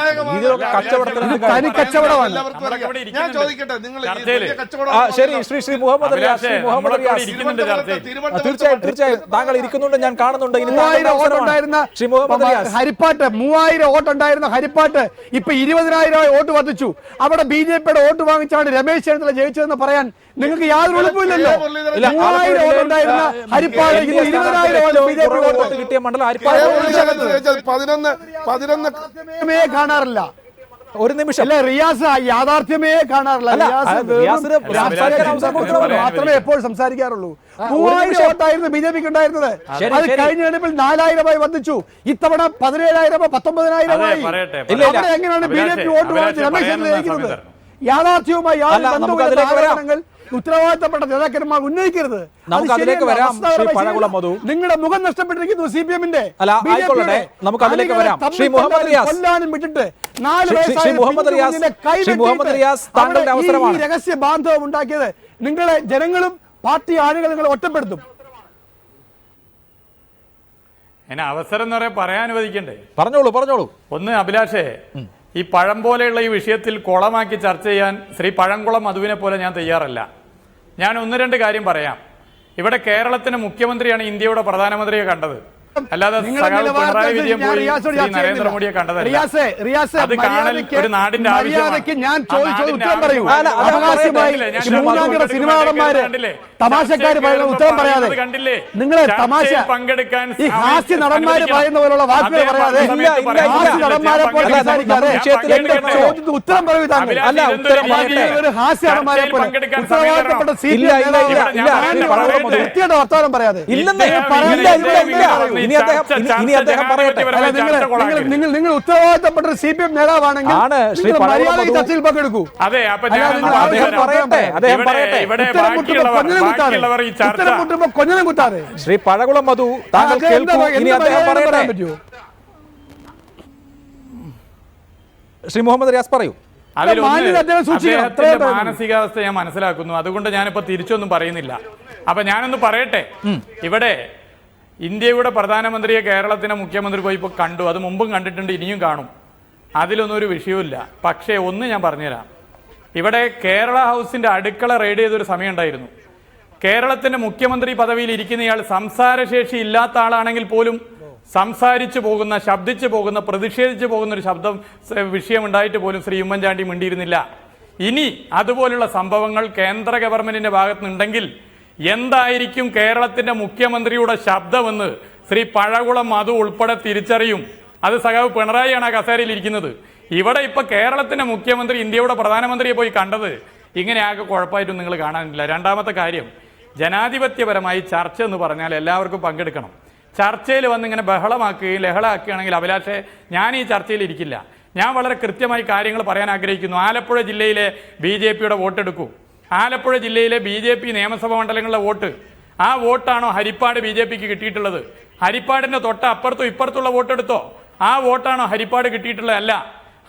തനി കച്ചവടമാണ്. ഞാൻ ചോദിക്കട്ടെ, നിങ്ങൾ ശരി, ശ്രീ മുഹമ്മദ് റിയാസ്, തീർച്ചയായും താങ്കൾ ഇരിക്കുന്നുണ്ട്, ഞാൻ കാണുന്നുണ്ട്. 3000 വോട്ടുണ്ടായിരുന്ന ഹരിപ്പാട്ട്, 3000 വോട്ടുണ്ടായിരുന്ന ഹരിപ്പാട്ട് ഇപ്പൊ 20,000 വോട്ട് വർദ്ധിച്ചു. അവിടെ BJPയുടെ വോട്ട് വാങ്ങിച്ചാണ് രമേശ് ചെന്നിത്തല ജയിച്ചതെന്ന് പറയാൻ നിങ്ങൾക്ക് യാതൊരു എളുപ്പമില്ലല്ലോ. 3000 വോട്ടുണ്ടായിരുന്ന ഹരിപ്പാട് 20,000 BJP വോട്ട് കിട്ടിയ മണ്ഡലം ഹരിപ്പാട്. 11 കാണാറില്ല. ഒരു നിമിഷം അല്ല, റിയാസ് യാഥാർത്ഥ്യമേ കാണാറില്ല. മാത്രമേ എപ്പോൾ സംസാരിക്കാറുള്ളൂ. 3000 വോട്ടായിരുന്നു BJPക്ക് ഉണ്ടായിരുന്നത്. അത് കഴിഞ്ഞ തെരഞ്ഞെടുപ്പിൽ 4000 വർദ്ധിച്ചു. ഇത്തവണ 17,000 19,000 എങ്ങനെയാണ് BJP വോട്ട് വാങ്ങിച്ച് രമേശ് ചെന്നിത്തല ജയിക്കുന്നത്? യാഥാർത്ഥ്യവുമായി ഉത്തരവാദിത്തപ്പെട്ട നേതാക്കന്മാർ ഉന്നയിക്കരുത്. നിങ്ങളുടെ മുഖം നഷ്ടപ്പെട്ടിരിക്കുന്നു CPM-ന്റെ. കൊല്ലാനും വിട്ടിട്ട് 4 രഹസ്യ ബാന്ധവം ഉണ്ടാക്കിയത് നിങ്ങളെ ജനങ്ങളും പാർട്ടി ആളുകൾ ഒറ്റപ്പെടുത്തും. എന്നെ അവസരം എന്ന് പറയാൻ അനുവദിക്കണ്ടേ? പറഞ്ഞോളൂ. ഒന്ന്, അഭിലാഷേ, ഈ പഴം പോലെയുള്ള ഈ വിഷയത്തിൽ കുളമാക്കി ചർച്ച ചെയ്യാൻ ശ്രീ പഴംകുളം മധുവിനെ പോലെ ഞാൻ തയ്യാറല്ല. ഞാൻ 1-2 കാര്യം പറയാം. ഇവിടെ കേരളത്തിന്റെ മുഖ്യമന്ത്രിയാണ് ഇന്ത്യയുടെ പ്രധാനമന്ത്രിയെ കണ്ടത്, അല്ലാതെ പിണറായി വിജയൻ പോയി നരേന്ദ്രമോദിയെ കണ്ടതല്ല. അത് കാണൽ ഒരു നാടിന്റെ ആവശ്യമാണ്. തമാശക്കാര് പറയുന്ന ഉത്തരം പറയാതെ, നിങ്ങൾ തമാശ പങ്കെടുക്കാൻ ഈ ഹാസ്യ നടന്മാര് പറയുന്ന പോലുള്ള വാക്കുകൾ പറയാതെ, ഹാസ്യ നടന്മാരെ പോലെ സംസാരിക്കാതെ ഉത്തരം പറയൂ. താങ്കൾ ഒരു ഹാസ്യ നടന്മാരെ പോലെ ഉത്തരവാദിത്തപ്പെട്ട വൃത്തിയുടെ വർത്തമാനം പറയാതെ നിങ്ങൾ ഉത്തരവാദിത്തപ്പെട്ട CPM നേതാവാണെങ്കിൽ ചർച്ചയിൽ പങ്കെടുക്കൂ. കൊഞ്ഞനം കുത്താതെ. ശ്രീ പഴകുളം മധു, താങ്കൾ കേൾക്കൂ, ഇനി അദ്ദേഹം പറയട്ടെ. ശ്രീ മുഹമ്മദ് റിയാസ് പറയൂ. അദ്ദേഹത്തിന്റെ മാനസികാവസ്ഥ ഞാൻ മനസ്സിലാക്കുന്നു, അതുകൊണ്ട് ഞാനിപ്പോ തിരിച്ചൊന്നും പറയുന്നില്ല. അപ്പൊ ഞാനൊന്ന് പറയട്ടെ. ഇവിടെ ഇന്ത്യയുടെ പ്രധാനമന്ത്രിയെ കേരളത്തിന്റെ മുഖ്യമന്ത്രി പോയി ഇപ്പോൾ കണ്ടു. അത് മുമ്പും കണ്ടിട്ടുണ്ട്, ഇനിയും കാണും. അതിലൊന്നും ഒരു വിഷയമില്ല. പക്ഷേ ഒന്ന് ഞാൻ പറഞ്ഞുതരാം. ഇവിടെ കേരള ഹൗസിന്റെ അടുക്കള റെയ്ഡ് ചെയ്തൊരു സമയം ഉണ്ടായിരുന്നു. കേരളത്തിന്റെ മുഖ്യമന്ത്രി പദവിയിൽ ഇരിക്കുന്നയാൾ സംസാരശേഷി ഇല്ലാത്ത ആളാണെങ്കിൽ പോലും സംസാരിച്ചു പോകുന്ന, ശബ്ദിച്ചു പോകുന്ന, പ്രതിഷേധിച്ചു പോകുന്ന ഒരു വിഷയം ഉണ്ടായിട്ട് പോലും ശ്രീ ഉമ്മൻചാണ്ടി മിണ്ടിയിരുന്നില്ല. ഇനി അതുപോലുള്ള സംഭവങ്ങൾ കേന്ദ്ര ഗവൺമെന്റിന്റെ ഭാഗത്തുനിന്നുണ്ടെങ്കിൽ എന്തായിരിക്കും കേരളത്തിന്റെ മുഖ്യമന്ത്രിയുടെ ശബ്ദമെന്ന് ശ്രീ പഴകുളം മധു ഉൾപ്പെടെ തിരിച്ചറിയും. അത് സഖാവ് പിണറായിയാണ് ആ കസേരയിൽ ഇരിക്കുന്നത്. ഇവിടെ ഇപ്പൊ കേരളത്തിന്റെ മുഖ്യമന്ത്രി ഇന്ത്യയുടെ പ്രധാനമന്ത്രിയെ പോയി കണ്ടത് ഇങ്ങനെ ആകെ കുഴപ്പമായിട്ടും നിങ്ങൾ കാണാനില്ല. രണ്ടാമത്തെ കാര്യം, ജനാധിപത്യപരമായി ചർച്ച എന്ന് പറഞ്ഞാൽ എല്ലാവർക്കും പങ്കെടുക്കണം. ചർച്ചയിൽ വന്ന് ഇങ്ങനെ ബഹളമാക്കുകയും ലഹളാക്കുകയാണെങ്കിൽ അഭിലാഷേ, ഞാൻ ഈ ചർച്ചയിൽ ഇരിക്കില്ല. ഞാൻ വളരെ കൃത്യമായി കാര്യങ്ങൾ പറയാൻ ആഗ്രഹിക്കുന്നു. ആലപ്പുഴ ജില്ലയിലെ BJPയുടെ വോട്ടെടുക്കൂ. ആലപ്പുഴ ജില്ലയിലെ BJP നിയമസഭാ മണ്ഡലങ്ങളിലെ വോട്ട്, ആ വോട്ടാണോ ഹരിപ്പാട് BJPക്ക് കിട്ടിയിട്ടുള്ളത്? ഹരിപ്പാടിന്റെ തൊട്ട് അപ്പുറത്തും ഇപ്പുറത്തുള്ള വോട്ടെടുത്തോ? ആ വോട്ടാണോ ഹരിപ്പാട് കിട്ടിയിട്ടുള്ളത്? അല്ല.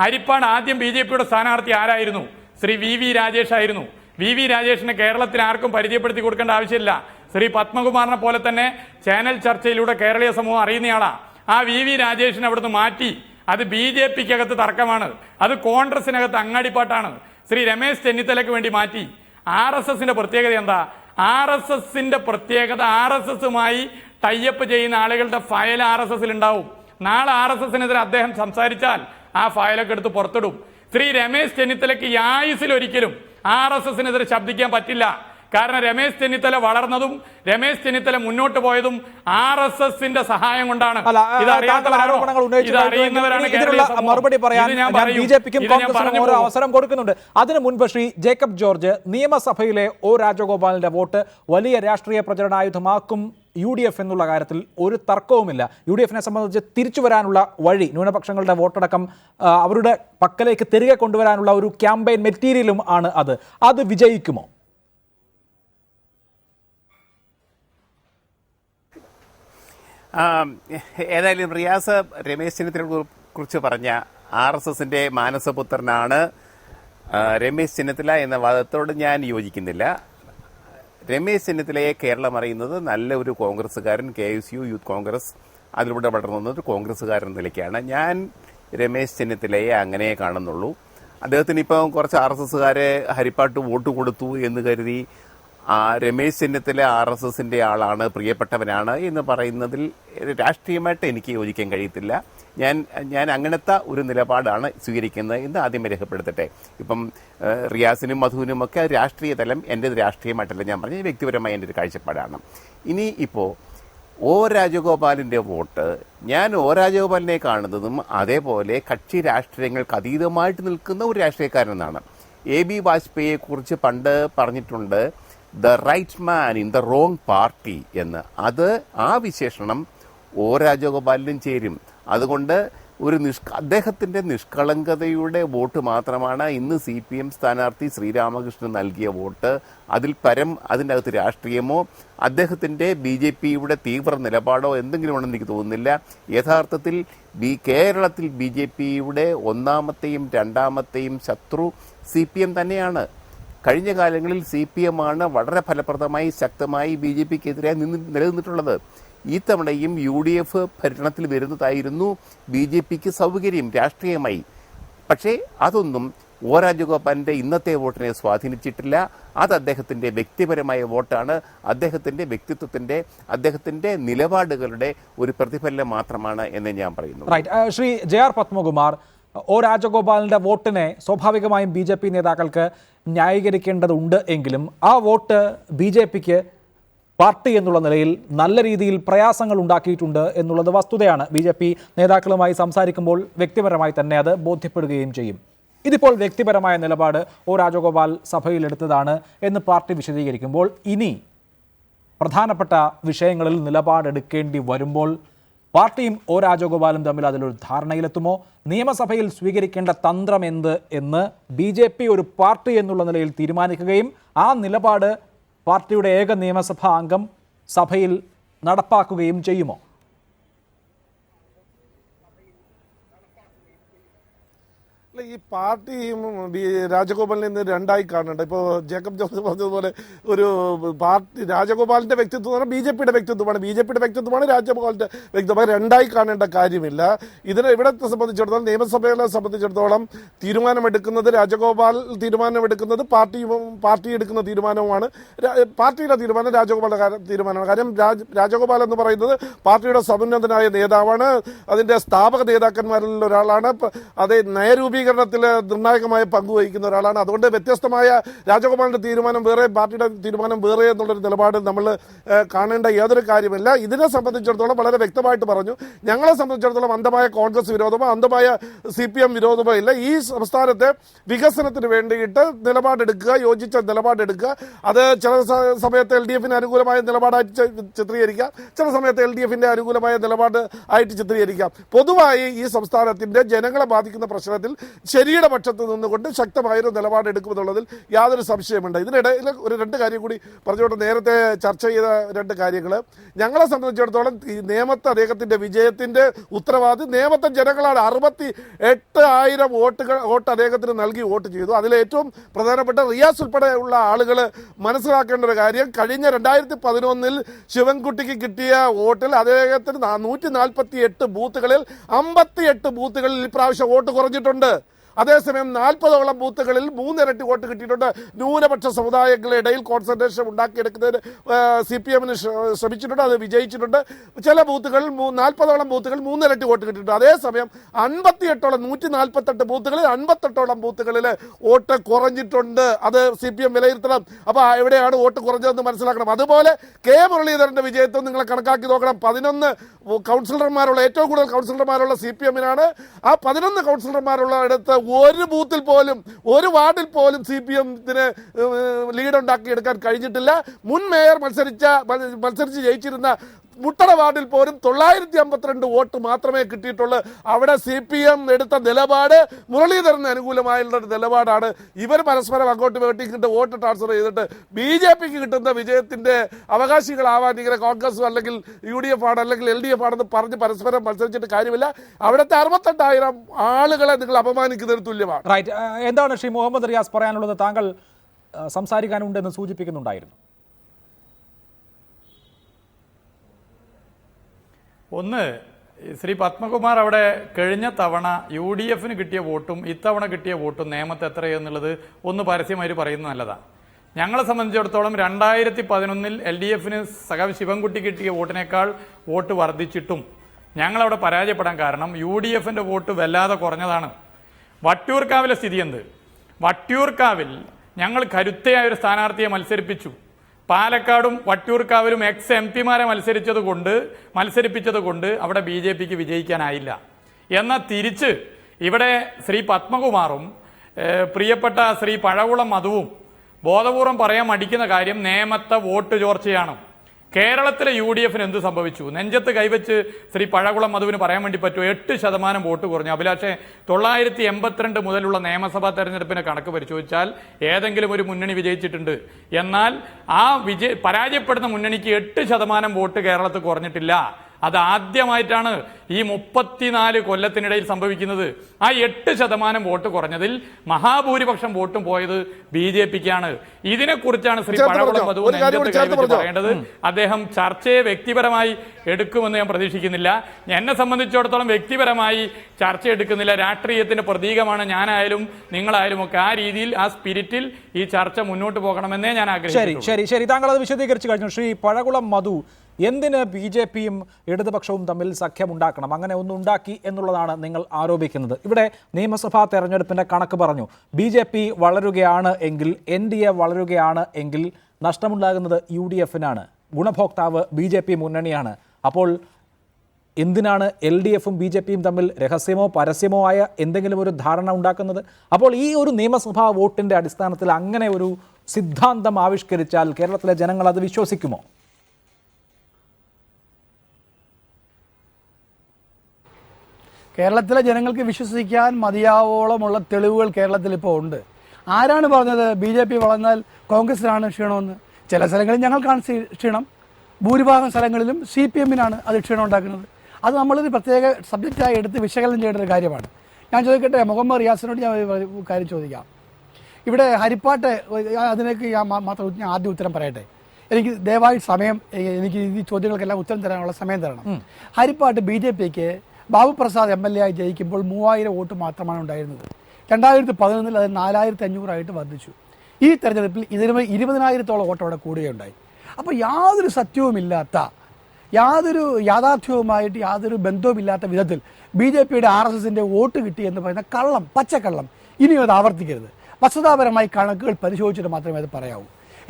ഹരിപ്പാട് ആദ്യം BJPയുടെ സ്ഥാനാർത്ഥി ആരായിരുന്നു? ശ്രീ VV രാജേഷ് ആയിരുന്നു. VV രാജേഷിനെ കേരളത്തിൽ ആർക്കും പരിചയപ്പെടുത്തി കൊടുക്കേണ്ട ആവശ്യമില്ല. ശ്രീ പത്മകുമാറിനെ പോലെ തന്നെ ചാനൽ ചർച്ചയിലൂടെ കേരളീയ സമൂഹം അറിയുന്നയാളാ. ആ VV രാജേഷിനെ അവിടുന്ന് മാറ്റി. അത് BJPക്കകത്ത് തർക്കമാണ്, അത് കോൺഗ്രസിനകത്ത് അങ്ങാടിപ്പാട്ടാണ്. ശ്രീ രമേശ് ചെന്നിത്തലയ്ക്ക് വേണ്ടി മാറ്റി. RSSന്റെ പ്രത്യേകത എന്താ? RSSന്റെ പ്രത്യേകത, RSSുമായി ടൈപ്പ് ചെയ്യുന്ന ആളുകളുടെ ഫയൽ RSSൽ ഉണ്ടാവും. നാളെ RSSനെതിരെ അദ്ദേഹം സംസാരിച്ചാൽ ആ ഫയലൊക്കെ എടുത്ത് പുറത്തിടും. ശ്രീ രമേശ് ചെന്നിത്തലയ്ക്ക് ഈ ആയുസിലൊരിക്കലും RSSനെതിരെ ശബ്ദിക്കാൻ പറ്റില്ല. കാരണം രമേശ് ചെന്നിത്തല വളർന്നതും രമേശ് ചെന്നിത്തല മുന്നോട്ട് പോയതും RSSന്റെ സഹായം കൊണ്ടാണ്. മറുപടി പറയാൻ BJPക്കും കോൺഗ്രസിനും ഓരോ അവസരം കൊടുക്കുന്നുണ്ട്. അതിനു മുൻപ് ശ്രീ ജേക്കബ് ജോർജ്, നിയമസഭയിലെ O രാജഗോപാലിന്റെ വോട്ട് വലിയ രാഷ്ട്രീയ പ്രചരണായുധമാക്കും UDF എന്നുള്ള കാര്യത്തിൽ ഒരു തർക്കവുമില്ല. UDFനെ സംബന്ധിച്ച് തിരിച്ചു വരാനുള്ള വഴി, ന്യൂനപക്ഷങ്ങളുടെ വോട്ടടക്കം അവരുടെ പക്കലേക്ക് തിരികെ കൊണ്ടുവരാനുള്ള ഒരു ക്യാമ്പയിൻ മെറ്റീരിയലും ആണ് അത് വിജയിക്കുമോ? ഏതായാലും റിയാസ് രമേശ് ചെന്നിത്തലയെ കുറിച്ച് പറഞ്ഞ RSSന്റെ മാനസപുത്രനാണ് രമേശ് ചെന്നിത്തല എന്ന വാദത്തോട് ഞാൻ യോജിക്കുന്നില്ല. രമേശ് ചെന്നിത്തലയെ കേരളം അറിയുന്നത് നല്ല ഒരു കോൺഗ്രസ്സുകാരൻ, KSU യൂത്ത് കോൺഗ്രസ് അതിലൂടെ വളർന്നു ഒരു കോൺഗ്രസ്സുകാരൻ നിലയ്ക്കാണ്. ഞാൻ രമേശ് ചെന്നിത്തലയെ അങ്ങനെ കാണുന്നുള്ളൂ. അദ്ദേഹത്തിന് ഇപ്പം കുറച്ച് RSSകാരെ ഹരിപ്പാട്ട് വോട്ട് കൊടുത്തു എന്ന് കരുതി രമേശ് ചെന്നിത്തല RSSന്റെ ആളാണ്, പ്രിയപ്പെട്ടവനാണ് എന്ന് പറയുന്നതിൽ രാഷ്ട്രീയമായിട്ട് എനിക്ക് യോജിക്കാൻ കഴിയത്തില്ല. ഞാൻ അങ്ങനത്തെ ഒരു നിലപാടാണ് സ്വീകരിക്കുന്നത് എന്ന് ആദ്യമേ രേഖപ്പെടുത്തട്ടെ. ഇപ്പം റിയാസിനും മധുവിനും ഒക്കെ രാഷ്ട്രീയ തലം, എൻ്റേത് രാഷ്ട്രീയമായിട്ടല്ല ഞാൻ പറഞ്ഞത്, വ്യക്തിപരമായ എൻ്റെ ഒരു കാഴ്ചപ്പാടാണ്. ഇനി ഇപ്പോൾ O രാജഗോപാലിൻ്റെ വോട്ട്, ഞാൻ O രാജഗോപാലിനെ കാണുന്നതും അതേപോലെ കക്ഷി രാഷ്ട്രീയങ്ങൾക്ക് അതീതമായിട്ട് നിൽക്കുന്ന ഒരു രാഷ്ട്രീയക്കാരനെന്നാണ്. AB വാജ്പേയിയെക്കുറിച്ച് പണ്ട് പറഞ്ഞിട്ടുണ്ട്, the right man in the wrong party എന്ന്. ആ വിശേഷണം O രാജഗോപാലിനും ചേരും. അതുകൊണ്ട് അദ്ദേഹത്തിന്റെ നിഷ്കളങ്കതയുടെ വോട്ട് മാത്രമാണ് ഇന്ന് CPM സ്ഥാനാർത്ഥി ശ്രീരാമകൃഷ്ണൻ നൽകിയ വോട്ട്. അതിൽ പരം അതിൻ്റെ അകത്ത് രാഷ്ട്രീയമോ അദ്ദേഹത്തിന്റെ BJPയുടെ തീവ്ര നിലപാടോ എന്തെങ്കിലും ഉണ്ടെന്ന് എനിക്ക് തോന്നുന്നില്ല. യഥാർത്ഥത്തിൽ കേരളത്തിൽ BJPയുടെ ഒന്നാമത്തെയും രണ്ടാമത്തെയും ശത്രു CPM തന്നെയാണ്. കഴിഞ്ഞ കാലങ്ങളിൽ CPM ആണ് വളരെ ഫലപ്രദമായി ശക്തമായി BJPക്കെതിരായി നിലനിന്നിട്ടുള്ളത്. ഈ തവണയും UDF ഭരണത്തിൽ വരുന്നതായിരുന്നു BJPക്ക് സൗകര്യം രാഷ്ട്രീയമായി. പക്ഷേ അതൊന്നും O രാജഗോപാലിൻ്റെ ഇന്നത്തെ വോട്ടിനെ സ്വാധീനിച്ചിട്ടില്ല. അത് അദ്ദേഹത്തിൻ്റെ വ്യക്തിപരമായ വോട്ടാണ്, അദ്ദേഹത്തിൻ്റെ വ്യക്തിത്വത്തിൻ്റെ, അദ്ദേഹത്തിൻ്റെ നിലപാടുകളുടെ ഒരു പ്രതിഫലനം മാത്രമാണ് എന്ന് ഞാൻ പറയുന്നു. ശ്രീ JR പത്മകുമാർ, O രാജഗോപാലിന്റെ വോട്ടിനെ സ്വാഭാവികമായും BJP നേതാക്കൾക്ക് ന്യായീകരിക്കേണ്ടതുണ്ട് എങ്കിലും ആ വോട്ട് BJPക്ക് പാർട്ടി എന്നുള്ള നിലയിൽ നല്ല രീതിയിൽ പ്രയാസങ്ങൾ ഉണ്ടാക്കിയിട്ടുണ്ട് എന്നുള്ളത് വസ്തുതയാണ്. BJP നേതാക്കളുമായി സംസാരിക്കുമ്പോൾ വ്യക്തിപരമായി തന്നെ അത് ബോധ്യപ്പെടുകയും ചെയ്യും. ഇതിപ്പോൾ വ്യക്തിപരമായ നിലപാട് O രാജഗോപാൽ സഭയിലെടുത്തതാണ് എന്ന് പാർട്ടി വിശദീകരിക്കുമ്പോൾ ഇനി പ്രധാനപ്പെട്ട വിഷയങ്ങളിൽ നിലപാടെടുക്കേണ്ടി വരുമ്പോൾ പാർട്ടിയും O രാജഗോപാലും തമ്മിൽ അതിലൊരു ധാരണയിലെത്തുമോ? നിയമസഭയിൽ സ്വീകരിക്കേണ്ട തന്ത്രം എന്ത് എന്ന് BJP ഒരു പാർട്ടി എന്നുള്ള നിലയിൽ തീരുമാനിക്കുകയും ആ നിലപാട് പാർട്ടിയുടെ ഏക നിയമസഭാ അംഗം സഭയിൽ നടപ്പാക്കുകയും ചെയ്യുമോ? ഈ പാർട്ടിയും രാജഗോപാലിനെ ഇന്ന് രണ്ടായി കാണണ്ട. ഇപ്പോൾ ജേക്കബ് ജോർജ് പറഞ്ഞതുപോലെ ഒരു പാർട്ടി രാജഗോപാലിന്റെ വ്യക്തിത്വമാണ് BJPയുടെ വ്യക്തിത്വമാണ്, BJPയുടെ വ്യക്തിത്വമാണ് രാജഗോപാലിന്റെ വ്യക്തിത്വം. രണ്ടായി കാണേണ്ട കാര്യമില്ല. ഇവിടെ സംബന്ധിച്ചിടത്തോളം, നിയമസഭകളെ സംബന്ധിച്ചിടത്തോളം തീരുമാനമെടുക്കുന്നത് രാജഗോപാൽ തീരുമാനമെടുക്കുന്നത് പാർട്ടി എടുക്കുന്ന തീരുമാനവുമാണ്. പാർട്ടിയുടെ തീരുമാനം രാജഗോപാലിന്റെ തീരുമാനമാണ്. കാര്യം രാജഗോപാൽ എന്ന് പറയുന്നത് പാർട്ടിയുടെ സമുന്നതനായ നേതാവാണ്, അതിന്റെ സ്ഥാപക നേതാക്കന്മാരിൽ ഒരാളാണ്. അതേ നയരൂപീകരണ രൂപീകരണത്തിൽ നിർണായകമായ പങ്കുവഹിക്കുന്ന ഒരാളാണ്. അതുകൊണ്ട് വ്യത്യസ്തമായ രാജഗോപാലിന്റെ തീരുമാനം വേറെ, പാർട്ടിയുടെ തീരുമാനം വേറെ എന്നുള്ളൊരു നിലപാട് നമ്മൾ കാണേണ്ട യാതൊരു കാര്യമില്ല. ഇതിനെ സംബന്ധിച്ചിടത്തോളം വളരെ വ്യക്തമായിട്ട് പറഞ്ഞു, ഞങ്ങളെ സംബന്ധിച്ചിടത്തോളം അന്ധമായ കോൺഗ്രസ് വിരോധമോ അന്ധമായ CPM വിരോധമോ ഇല്ല. ഈ സംസ്ഥാനത്തെ വികസനത്തിന് വേണ്ടിയിട്ട് നിലപാടെടുക്കുക, യോജിച്ച നിലപാടെടുക്കുക. അത് ചില സമയത്ത് LDFന് അനുകൂലമായ നിലപാടായിട്ട് ചിത്രീകരിക്കാം, ചില സമയത്ത് LDFന്റെ അനുകൂലമായ നിലപാട് ആയിട്ട് ചിത്രീകരിക്കാം. പൊതുവായി ഈ സംസ്ഥാനത്തിന്റെ ജനങ്ങളെ ബാധിക്കുന്ന പ്രശ്നത്തിൽ ശരിയുടെ പക്ഷത്ത് നിന്നുകൊണ്ട് ശക്തമായൊരു നിലപാടെടുക്കുമെന്നുള്ളതിൽ യാതൊരു സംശയമുണ്ട്. ഇതിനിടയിൽ ഒരു 2 കാര്യം കൂടി പറഞ്ഞുകൊണ്ട് നേരത്തെ ചർച്ച ചെയ്ത 2 കാര്യങ്ങൾ, ഞങ്ങളെ സംബന്ധിച്ചിടത്തോളം ഈ നേമത്തെ അദ്ദേഹത്തിന്റെ വിജയത്തിന്റെ ഉത്തരവാദി നേമത്തെ ജനങ്ങളാണ്. 68,000 വോട്ട് അദ്ദേഹത്തിന് നൽകി വോട്ട് ചെയ്തു. അതിലേറ്റവും പ്രധാനപ്പെട്ട റിയാസ് ഉൾപ്പെടെയുള്ള ആളുകൾ മനസ്സിലാക്കേണ്ട ഒരു കാര്യം, കഴിഞ്ഞ 2011 ശിവൻകുട്ടിക്ക് കിട്ടിയ വോട്ടിൽ അദ്ദേഹത്തിന് 148 ബൂത്തുകളിൽ 58 ബൂത്തുകളിൽ ഇപ്രാവശ്യം വോട്ട് കുറഞ്ഞിട്ടുണ്ട്. അതേസമയം 40ഓളം ബൂത്തുകളിൽ 3 ഇരട്ടി വോട്ട് കിട്ടിയിട്ടുണ്ട്. ന്യൂനപക്ഷ സമുദായങ്ങളുടെ ഇടയിൽ കോൺസെൻട്രേഷൻ ഉണ്ടാക്കിയെടുക്കുന്നതിന് CPMന് ശ്രമിച്ചിട്ടുണ്ട്, അത് വിജയിച്ചിട്ടുണ്ട്. ചില ബൂത്തുകളിൽ 40ഓളം ബൂത്തുകളിൽ 3 ഇരട്ടി വോട്ട് കിട്ടിയിട്ടുണ്ട്. അതേസമയം 148 ബൂത്തുകളിൽ 58ഓളം ബൂത്തുകളിൽ വോട്ട് കുറഞ്ഞിട്ടുണ്ട്. അത് CPM വിലയിരുത്തണം. അപ്പോൾ എവിടെയാണ് വോട്ട് കുറഞ്ഞതെന്ന് മനസ്സിലാക്കണം. അതുപോലെ K മുരളീധരന്റെ വിജയത്വം നിങ്ങൾ കണക്കാക്കി നോക്കണം. 11 കൗൺസിലർമാരുള്ള, ഏറ്റവും കൂടുതൽ കൗൺസിലർമാരുള്ള CPMനാണ്. ആ 11 കൗൺസിലർമാരുള്ള അടുത്ത് ഒരു ബൂത്തിൽ പോലും, ഒരു വാർഡിൽ പോലും CPMത്തിന് ലീഡ് ഉണ്ടാക്കിയെടുക്കാൻ കഴിഞ്ഞിട്ടില്ല. മുൻ മേയർ മത്സരിച്ച് ജയിച്ചിരുന്ന മുട്ടട വാർഡിൽ പോലും 952 വോട്ട് മാത്രമേ കിട്ടിയിട്ടുള്ളൂ. അവിടെ CPM എടുത്ത നിലപാട് മുരളീധരന് അനുകൂലമായുള്ള നിലപാടാണ്. ഇവർ പരസ്പരം അങ്ങോട്ട് ഇങ്ങോട്ട് വോട്ട് ട്രാൻസ്ഫർ ചെയ്തിട്ട് BJPക്ക് കിട്ടുന്ന വിജയത്തിന്റെ അവകാശികളാവാൻ ഇങ്ങനെ കോൺഗ്രസ് അല്ലെങ്കിൽ UDF ആണ് അല്ലെങ്കിൽ LDF ആണെന്ന് പറഞ്ഞ് പരസ്പരം മത്സരിച്ചിട്ട് കാര്യമില്ല. അവിടുത്തെ 68,000 ആളുകളെ നിങ്ങൾ അപമാനിക്കുന്നതിന് തുല്യമാണ്. റൈറ്റ്. എന്താണ് ശ്രീ മുഹമ്മദ് റിയാസ് പറയാനുള്ളത്? താങ്കൾ സംസാരിക്കാനുണ്ടെന്ന് സൂചിപ്പിക്കുന്നുണ്ടായിരുന്നു. ഒന്ന്, ശ്രീ പത്മകുമാർ അവിടെ കഴിഞ്ഞ തവണ UDFന് കിട്ടിയ വോട്ടും ഇത്തവണ കിട്ടിയ വോട്ടും നേമത്ത് എത്രയെന്നുള്ളത് ഒന്ന് പരസ്യമായി പറയുന്നത് നല്ലതാണ്. ഞങ്ങളെ സംബന്ധിച്ചിടത്തോളം 2011 LDFന് സഖാവ് ശിവൻകുട്ടി കിട്ടിയ വോട്ടിനേക്കാൾ വോട്ട് വർദ്ധിച്ചിട്ടും ഞങ്ങളവിടെ പരാജയപ്പെടാൻ കാരണം UDFന്റെ വോട്ട് വല്ലാതെ കുറഞ്ഞതാണ്. വട്ടിയൂർക്കാവിലെ സ്ഥിതി എന്ത്? വട്ടിയൂർക്കാവിൽ ഞങ്ങൾ കരുത്തയായ ഒരു സ്ഥാനാർത്ഥിയെ മത്സരിപ്പിച്ചു. പാലക്കാടും വട്ടിയൂർക്കാവിലും MP-മാരെ മത്സരിപ്പിച്ചത് കൊണ്ട് അവിടെ BJPക്ക് വിജയിക്കാനായില്ല. എന്നാൽ തിരിച്ച് ഇവിടെ ശ്രീ പത്മകുമാറും പ്രിയപ്പെട്ട ശ്രീ പഴകുളം മധുവും ബോധപൂർവം പറയാൻ മടിക്കുന്ന കാര്യം നേമത്തെ വോട്ട് ചോർച്ചയാണ്. കേരളത്തിലെ UDFന് എന്ത് സംഭവിച്ചു? നെഞ്ചത്ത് കൈവച്ച് ശ്രീ പഴകുളം മധുവിന് പറയാൻ വേണ്ടി പറ്റുമോ? 8% വോട്ട് കുറഞ്ഞു. അഭിലാഷെ, 982 മുതലുള്ള നിയമസഭാ തെരഞ്ഞെടുപ്പിനെ കണക്ക് പരിശോധിച്ചാൽ ഏതെങ്കിലും ഒരു മുന്നണി വിജയിച്ചിട്ടുണ്ട്. എന്നാൽ ആ പരാജയപ്പെടുന്ന മുന്നണിക്ക് 8% വോട്ട് കേരളത്തിൽ കുറഞ്ഞിട്ടില്ല. അത് ആദ്യമായിട്ടാണ് ഈ 34 കൊല്ലത്തിനിടയിൽ സംഭവിക്കുന്നത്. ആ 8% വോട്ട് കുറഞ്ഞതിൽ മഹാഭൂരിപക്ഷം വോട്ടും പോയത് BJPക്കാണ്. ഇതിനെക്കുറിച്ചാണ് ശ്രീ പഴകുളം മധു പറയേണ്ടത്. അദ്ദേഹം ചർച്ചയെ വ്യക്തിപരമായി എടുക്കുമെന്ന് ഞാൻ പ്രതീക്ഷിക്കുന്നില്ല. എന്നെ സംബന്ധിച്ചിടത്തോളം വ്യക്തിപരമായി ചർച്ച എടുക്കുന്നില്ല. രാഷ്ട്രീയത്തിന്റെ പ്രതീകമാണ് ഞാനായാലും നിങ്ങളായാലും ഒക്കെ. ആ രീതിയിൽ, ആ സ്പിരിറ്റിൽ ഈ ചർച്ച മുന്നോട്ട് പോകണമെന്നേ ഞാൻ ആഗ്രഹിക്കുന്നു. ശരി, താങ്കൾ അത് വിശദീകരിച്ചു കഴിഞ്ഞു. ശ്രീ പഴകുളം മധു, എന്തിന് BJPയും ഇടതുപക്ഷവും തമ്മിൽ സഖ്യമുണ്ടാക്കണം? അങ്ങനെ ഒന്നുണ്ടാക്കി എന്നുള്ളതാണ് നിങ്ങൾ ആരോപിക്കുന്നത്. ഇവിടെ നിയമസഭാ തെരഞ്ഞെടുപ്പിന്റെ കണക്ക് പറഞ്ഞു. BJP വളരുകയാണ് എങ്കിൽ, NDA വളരുകയാണ് എങ്കിൽ നഷ്ടമുണ്ടാകുന്നത് UDFനാണ്. ഗുണഭോക്താവ് BJP മുന്നണിയാണ്. അപ്പോൾ എന്തിനാണ് LDFും BJPയും തമ്മിൽ രഹസ്യമോ പരസ്യമോ ആയ എന്തെങ്കിലും ഒരു ധാരണ ഉണ്ടാക്കുന്നത്? അപ്പോൾ ഈ ഒരു നിയമസഭാ വോട്ടിന്റെ അടിസ്ഥാനത്തിൽ അങ്ങനെ ഒരു സിദ്ധാന്തം ആവിഷ്കരിച്ചാൽ കേരളത്തിലെ ജനങ്ങൾ അത് വിശ്വസിക്കുമോ? കേരളത്തിലെ ജനങ്ങൾക്ക് വിശ്വസിക്കാൻ മതിയാവോളമുള്ള തെളിവുകൾ കേരളത്തിൽ ഇപ്പോൾ ഉണ്ട്. ആരാണ് പറഞ്ഞത് BJP വളർന്നാൽ കോൺഗ്രസിനാണ് ക്ഷീണമെന്ന്? ചില സ്ഥലങ്ങളിൽ ഞങ്ങൾക്കാണ് ക്ഷീണം, ഭൂരിഭാഗം സ്ഥലങ്ങളിലും CPMനാണ് അത് ക്ഷീണം ഉണ്ടാക്കുന്നത്. അത് നമ്മളൊരു പ്രത്യേക സബ്ജക്റ്റായി എടുത്ത് വിശകലനം ചെയ്യേണ്ട ഒരു കാര്യമാണ്. ഞാൻ ചോദിക്കട്ടെ, മുഹമ്മദ് റിയാസിനോട് ഞാൻ ഒരു കാര്യം ചോദിക്കാം. ഇവിടെ ഹരിപ്പാട്ട്, അതിനേക്ക് ഞാൻ ആദ്യം ഉത്തരം പറയട്ടെ. എനിക്ക് ദയവായി എനിക്ക് ഈ ചോദ്യങ്ങൾക്കെല്ലാം ഉത്തരം തരാനുള്ള സമയം തരണം. ഹരിപ്പാട്ട് BJPക്ക് ബാബു പ്രസാദ് MLA ആയി ജയിക്കുമ്പോൾ 3000 വോട്ട് മാത്രമാണ് ഉണ്ടായിരുന്നത്. 2011 അത് 4500 വർദ്ധിച്ചു. ഈ തെരഞ്ഞെടുപ്പിൽ 20,000-ഓളം വോട്ട് അവിടെ കൂടുകയുണ്ടായി. അപ്പോൾ യാതൊരു സത്യവുമില്ലാത്ത യാതൊരു യാഥാർത്ഥ്യവുമായിട്ട് യാതൊരു ബന്ധവുമില്ലാത്ത വിധത്തിൽ BJPയുടെ RSSന്റെ വോട്ട് കിട്ടി എന്ന് പറയുന്ന കള്ളം, പച്ചക്കള്ളം ഇനിയും അത് ആവർത്തിക്കരുത്. വസ്തുതാപരമായി കണക്കുകൾ പരിശോധിച്ചിട്ട് മാത്രമേ അത് പറയാവൂ.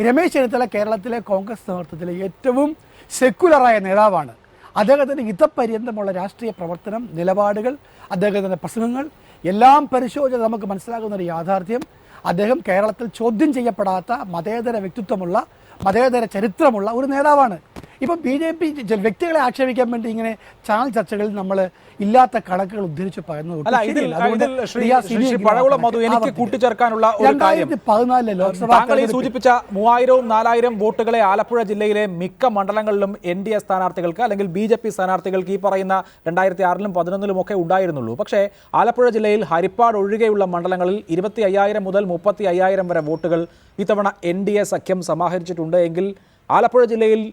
രമേശ് ചെന്നിത്തല കേരളത്തിലെ കോൺഗ്രസ് നേതൃത്വത്തിലെ ഏറ്റവും സെക്യുലറായ നേതാവാണ്. അദ്ദേഹത്തിൻ്റെ ഇതപര്യന്തമുള്ള രാഷ്ട്രീയ പ്രവർത്തനം, നിലപാടുകൾ, അദ്ദേഹത്തിൻ്റെ പ്രസംഗങ്ങൾ എല്ലാം പരിശോധിച്ച് നമുക്ക് മനസ്സിലാകുന്ന ഒരു യാഥാർത്ഥ്യം, അദ്ദേഹം കേരളത്തിൽ ചോദ്യം ചെയ്യപ്പെടാത്ത മതേതര വ്യക്തിത്വമുള്ള, മതേതര ചരിത്രമുള്ള ഒരു നേതാവാണ്. ഇപ്പം BJP വ്യക്തികളെ ആക്ഷേപിക്കാൻ വേണ്ടി ഇങ്ങനെ ചാനൽ ചർച്ചകളിൽ നമ്മൾ ഇല്ലാത്ത കണക്കുകൾ ഉദ്ധരിച്ച് പറയുന്നത് എനിക്ക് കൂട്ടിച്ചേർക്കാനുള്ള ഒരു കാര്യം, 2014 ലോക്സഭ താങ്കൾ ഈ സൂചിപ്പിച്ച 3000-4000 വോട്ടുകളെ ആലപ്പുഴ ജില്ലയിലെ മിക്ക മണ്ഡലങ്ങളിലും NDA സ്ഥാനാർത്ഥികൾക്ക് അല്ലെങ്കിൽ BJP സ്ഥാനാർത്ഥികൾക്ക് ഈ പറയുന്ന 2006-ലും 2011-ലും ഒക്കെ ഉണ്ടായിരുന്നുള്ളൂ. പക്ഷേ ആലപ്പുഴ ജില്ലയിൽ ഹരിപ്പാട് ഒഴികെയുള്ള മണ്ഡലങ്ങളിൽ 25,000 മുതൽ 35,000 വരെ വോട്ടുകൾ ഇത്തവണ NDA സഖ്യം സമാഹരിച്ചിട്ടുണ്ട്. എങ്കിൽ ആലപ്പുഴ ജില്ലയിൽ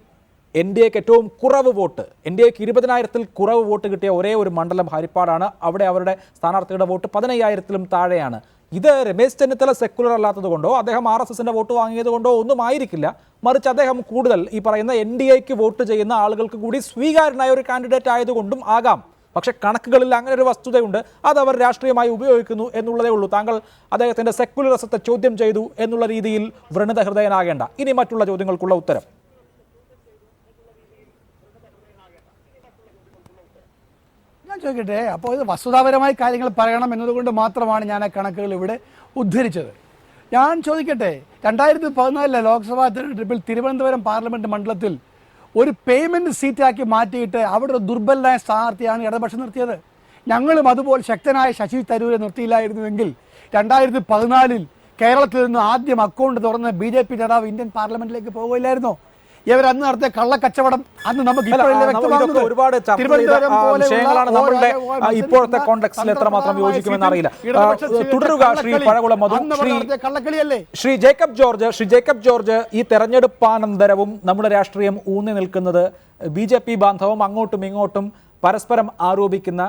NDAക്ക് ഏറ്റവും കുറവ് വോട്ട്, NDAക്ക് 20,000-ൽ കുറവ് വോട്ട് കിട്ടിയ ഒരേ ഒരു മണ്ഡലം ഹരിപ്പാടാണ്. അവിടെ അവരുടെ സ്ഥാനാർത്ഥിയുടെ വോട്ട് 15,000-ലും താഴെയാണ്. ഇത് രമേശ് ചെന്നിത്തല സെക്കുലർ അല്ലാത്തത് കൊണ്ടോ അദ്ദേഹം RSSന്റെ വോട്ട് വാങ്ങിയത് കൊണ്ടോ ഒന്നും ആയിരിക്കില്ല. മറിച്ച് അദ്ദേഹം കൂടുതൽ ഈ പറയുന്ന NDAക്ക് വോട്ട് ചെയ്യുന്ന ആളുകൾക്ക് കൂടി സ്വീകാര്യനായ ഒരു കാൻഡിഡേറ്റ് ആയതുകൊണ്ടും ആകാം. പക്ഷേ കണക്കുകളിൽ അങ്ങനെ ഒരു വസ്തുതയുണ്ട്, അത് അവർ രാഷ്ട്രീയമായി ഉപയോഗിക്കുന്നു എന്നുള്ളതേ ഉള്ളൂ. താങ്കൾ അദ്ദേഹത്തിൻ്റെ സെക്കുലറിസത്തെ ചോദ്യം ചെയ്തു എന്നുള്ള രീതിയിൽ വ്രണത ഹൃദയനാകേണ്ട. ഇനി മറ്റുള്ള ചോദ്യങ്ങൾക്കുള്ള ഉത്തരം. ഞാൻ ചോദിക്കട്ടെ, അപ്പോൾ ഇത് വസ്തുതാപരമായ കാര്യങ്ങൾ പറയണം എന്നതുകൊണ്ട് മാത്രമാണ് ഞാൻ ആ കണക്കുകൾ ഇവിടെ ഉദ്ധരിച്ചത്. ഞാൻ ചോദിക്കട്ടെ, 2014 ലോക്സഭാ തെരഞ്ഞെടുപ്പിൽ തിരുവനന്തപുരം പാർലമെന്റ് മണ്ഡലത്തിൽ ഒരു പേയ്മെന്റ് സീറ്റാക്കി മാറ്റിയിട്ട് അവിടെ ഒരു ദുർബലനായ സ്ഥാനാർത്ഥിയാണ് ഇടതുപക്ഷം നിർത്തിയത്. ഞങ്ങളും അതുപോലെ ശക്തനായ ശശി തരൂരെ നിർത്തിയില്ലായിരുന്നുവെങ്കിൽ 2014 കേരളത്തിൽ നിന്ന് ആദ്യം അക്കൗണ്ട് തുറന്ന് BJP നേതാവ് ഇന്ത്യൻ പാർലമെന്റിലേക്ക് പോകുകയില്ലായിരുന്നോ? ഇവരന്ന് നടത്തിയ കള്ളക്കച്ചവടം അന്ന് നമുക്ക് ഒരുപാട് വിഷയങ്ങളാണ് നമ്മളുടെ ഇപ്പോഴത്തെ കോണ്ടെക്സ്റ്റിൽ എത്രമാത്രം യോജിക്കുമെന്ന് അറിയില്ല. തുടരുക ശ്രീ പഴകുളം മധു. ശ്രീ ജേക്കബ് ജോർജ്, ഈ തെരഞ്ഞെടുപ്പാനന്തരവും നമ്മുടെ രാഷ്ട്രീയം ഊന്നി നിൽക്കുന്നത് BJP ബാന്ധവം അങ്ങോട്ടും ഇങ്ങോട്ടും പരസ്പരം ആരോപിക്കുന്ന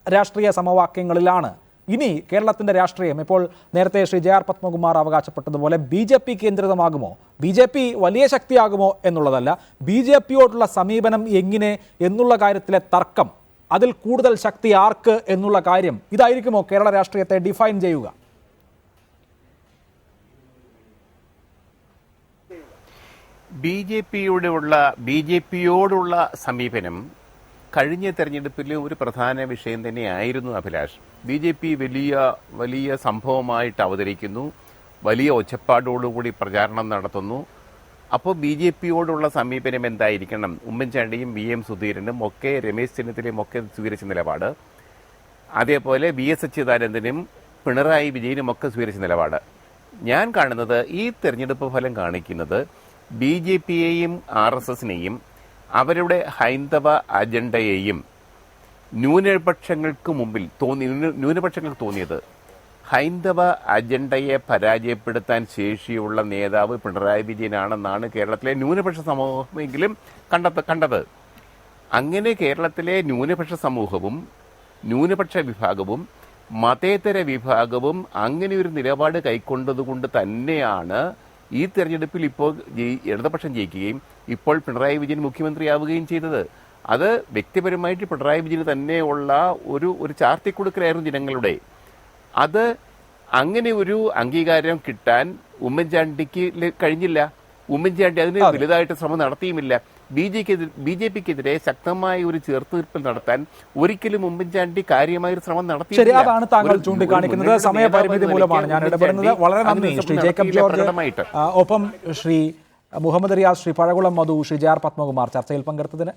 രാഷ്ട്രീയ സമവാക്യങ്ങളിലാണ്. ഇനി കേരളത്തിന്റെ രാഷ്ട്രീയം ഇപ്പോൾ നേരത്തെ Shri JR Padmakumar അവകാശപ്പെട്ടതുപോലെ BJP കേന്ദ്രിതമാകുമോ, BJP വലിയ ശക്തിയാകുമോ എന്നുള്ളതല്ല, BJPയോടുള്ള സമീപനം എങ്ങനെ എന്നുള്ള കാര്യത്തിലെ തർക്കം, അതിൽ കൂടുതൽ ശക്തി ആർക്ക് എന്നുള്ള കാര്യം, ഇതായിരിക്കുമോ കേരള രാഷ്ട്രീയത്തെ ഡിഫൈൻ ചെയ്യുക? BJPയോടുള്ള സമീപനം കഴിഞ്ഞ തെരഞ്ഞെടുപ്പിൽ ഒരു പ്രധാന വിഷയം തന്നെയായിരുന്നു അഭിലാഷ്. BJP വലിയ സംഭവമായിട്ട് അവതരിക്കുന്നു, വലിയ ഒച്ചപ്പാടോടുകൂടി പ്രചാരണം നടത്തുന്നു. അപ്പോൾ BJPയോടുള്ള സമീപനം എന്തായിരിക്കണം? ഉമ്മൻചാണ്ടിയും VM സുധീരനും ഒക്കെ രമേശ് ചെന്നിത്തലയും ഒക്കെ സ്വീകരിച്ച നിലപാട്, അതേപോലെ VS അച്യുതാനന്ദനും പിണറായി വിജയനും ഒക്കെ സ്വീകരിച്ച നിലപാട്. ഞാൻ കാണുന്നത് ഈ തെരഞ്ഞെടുപ്പ് ഫലം കാണിക്കുന്നത് BJPയെയും RSSനെയും അവരുടെ ഹൈന്ദവ അജണ്ടയെയും ന്യൂനപക്ഷങ്ങൾക്ക് തോന്നിയത് ഹൈന്ദവ അജണ്ടയെ പരാജയപ്പെടുത്താൻ ശേഷിയുള്ള നേതാവ് പിണറായി വിജയനാണെന്നാണ് കേരളത്തിലെ ന്യൂനപക്ഷ സമൂഹമെങ്കിലും കണ്ടത്. അങ്ങനെ കേരളത്തിലെ ന്യൂനപക്ഷ സമൂഹവും ന്യൂനപക്ഷ വിഭാഗവും മതേതര വിഭാഗവും അങ്ങനെ ഒരു നിലപാട് കൈക്കൊണ്ടതുകൊണ്ട് തന്നെയാണ് ഈ തെരഞ്ഞെടുപ്പിൽ ഇപ്പോൾ ഇടതുപക്ഷം ജയിക്കുകയും ഇപ്പോൾ പിണറായി വിജയൻ മുഖ്യമന്ത്രിയാവുകയും ചെയ്തത്. അത് വ്യക്തിപരമായിട്ട് പിണറായി വിജയന് തന്നെയുള്ള ഒരു ചാർത്തിക്കൊടുക്കലായിരുന്നു ജനങ്ങളുടെ. അത് അങ്ങനെ ഒരു അംഗീകാരം കിട്ടാൻ ഉമ്മൻചാണ്ടിക്ക് കഴിഞ്ഞില്ല. ഉമ്മൻചാണ്ടി അതിന് വലുതായിട്ട് ശ്രമം നടത്തിയുമില്ല. BJPക്കെതിരെ ശക്തമായ ഒരു ചെറുത്തുനിൽപ്പ് നടത്താൻ ഒരിക്കലും ഉമ്മൻചാണ്ടി കാര്യമായ ഒരു ശ്രമം നടത്തി. ശരി, അതാണ് താങ്കൾ ചൂണ്ടിക്കാണിക്കുന്നത്. സമയപരിമിതി മൂലമാണ് ഞാൻ ഇടപെടുന്നത്. വളരെ നന്ദി ശ്രീ ജേക്കബ് ജോർജ്, ഒപ്പം ശ്രീ മുഹമ്മദ് റിയാസ്, ശ്രീ പഴകുളം മധു, ശ്രീ JR പത്മകുമാർ ചർച്ചയിൽ പങ്കെടുത്തതിന്.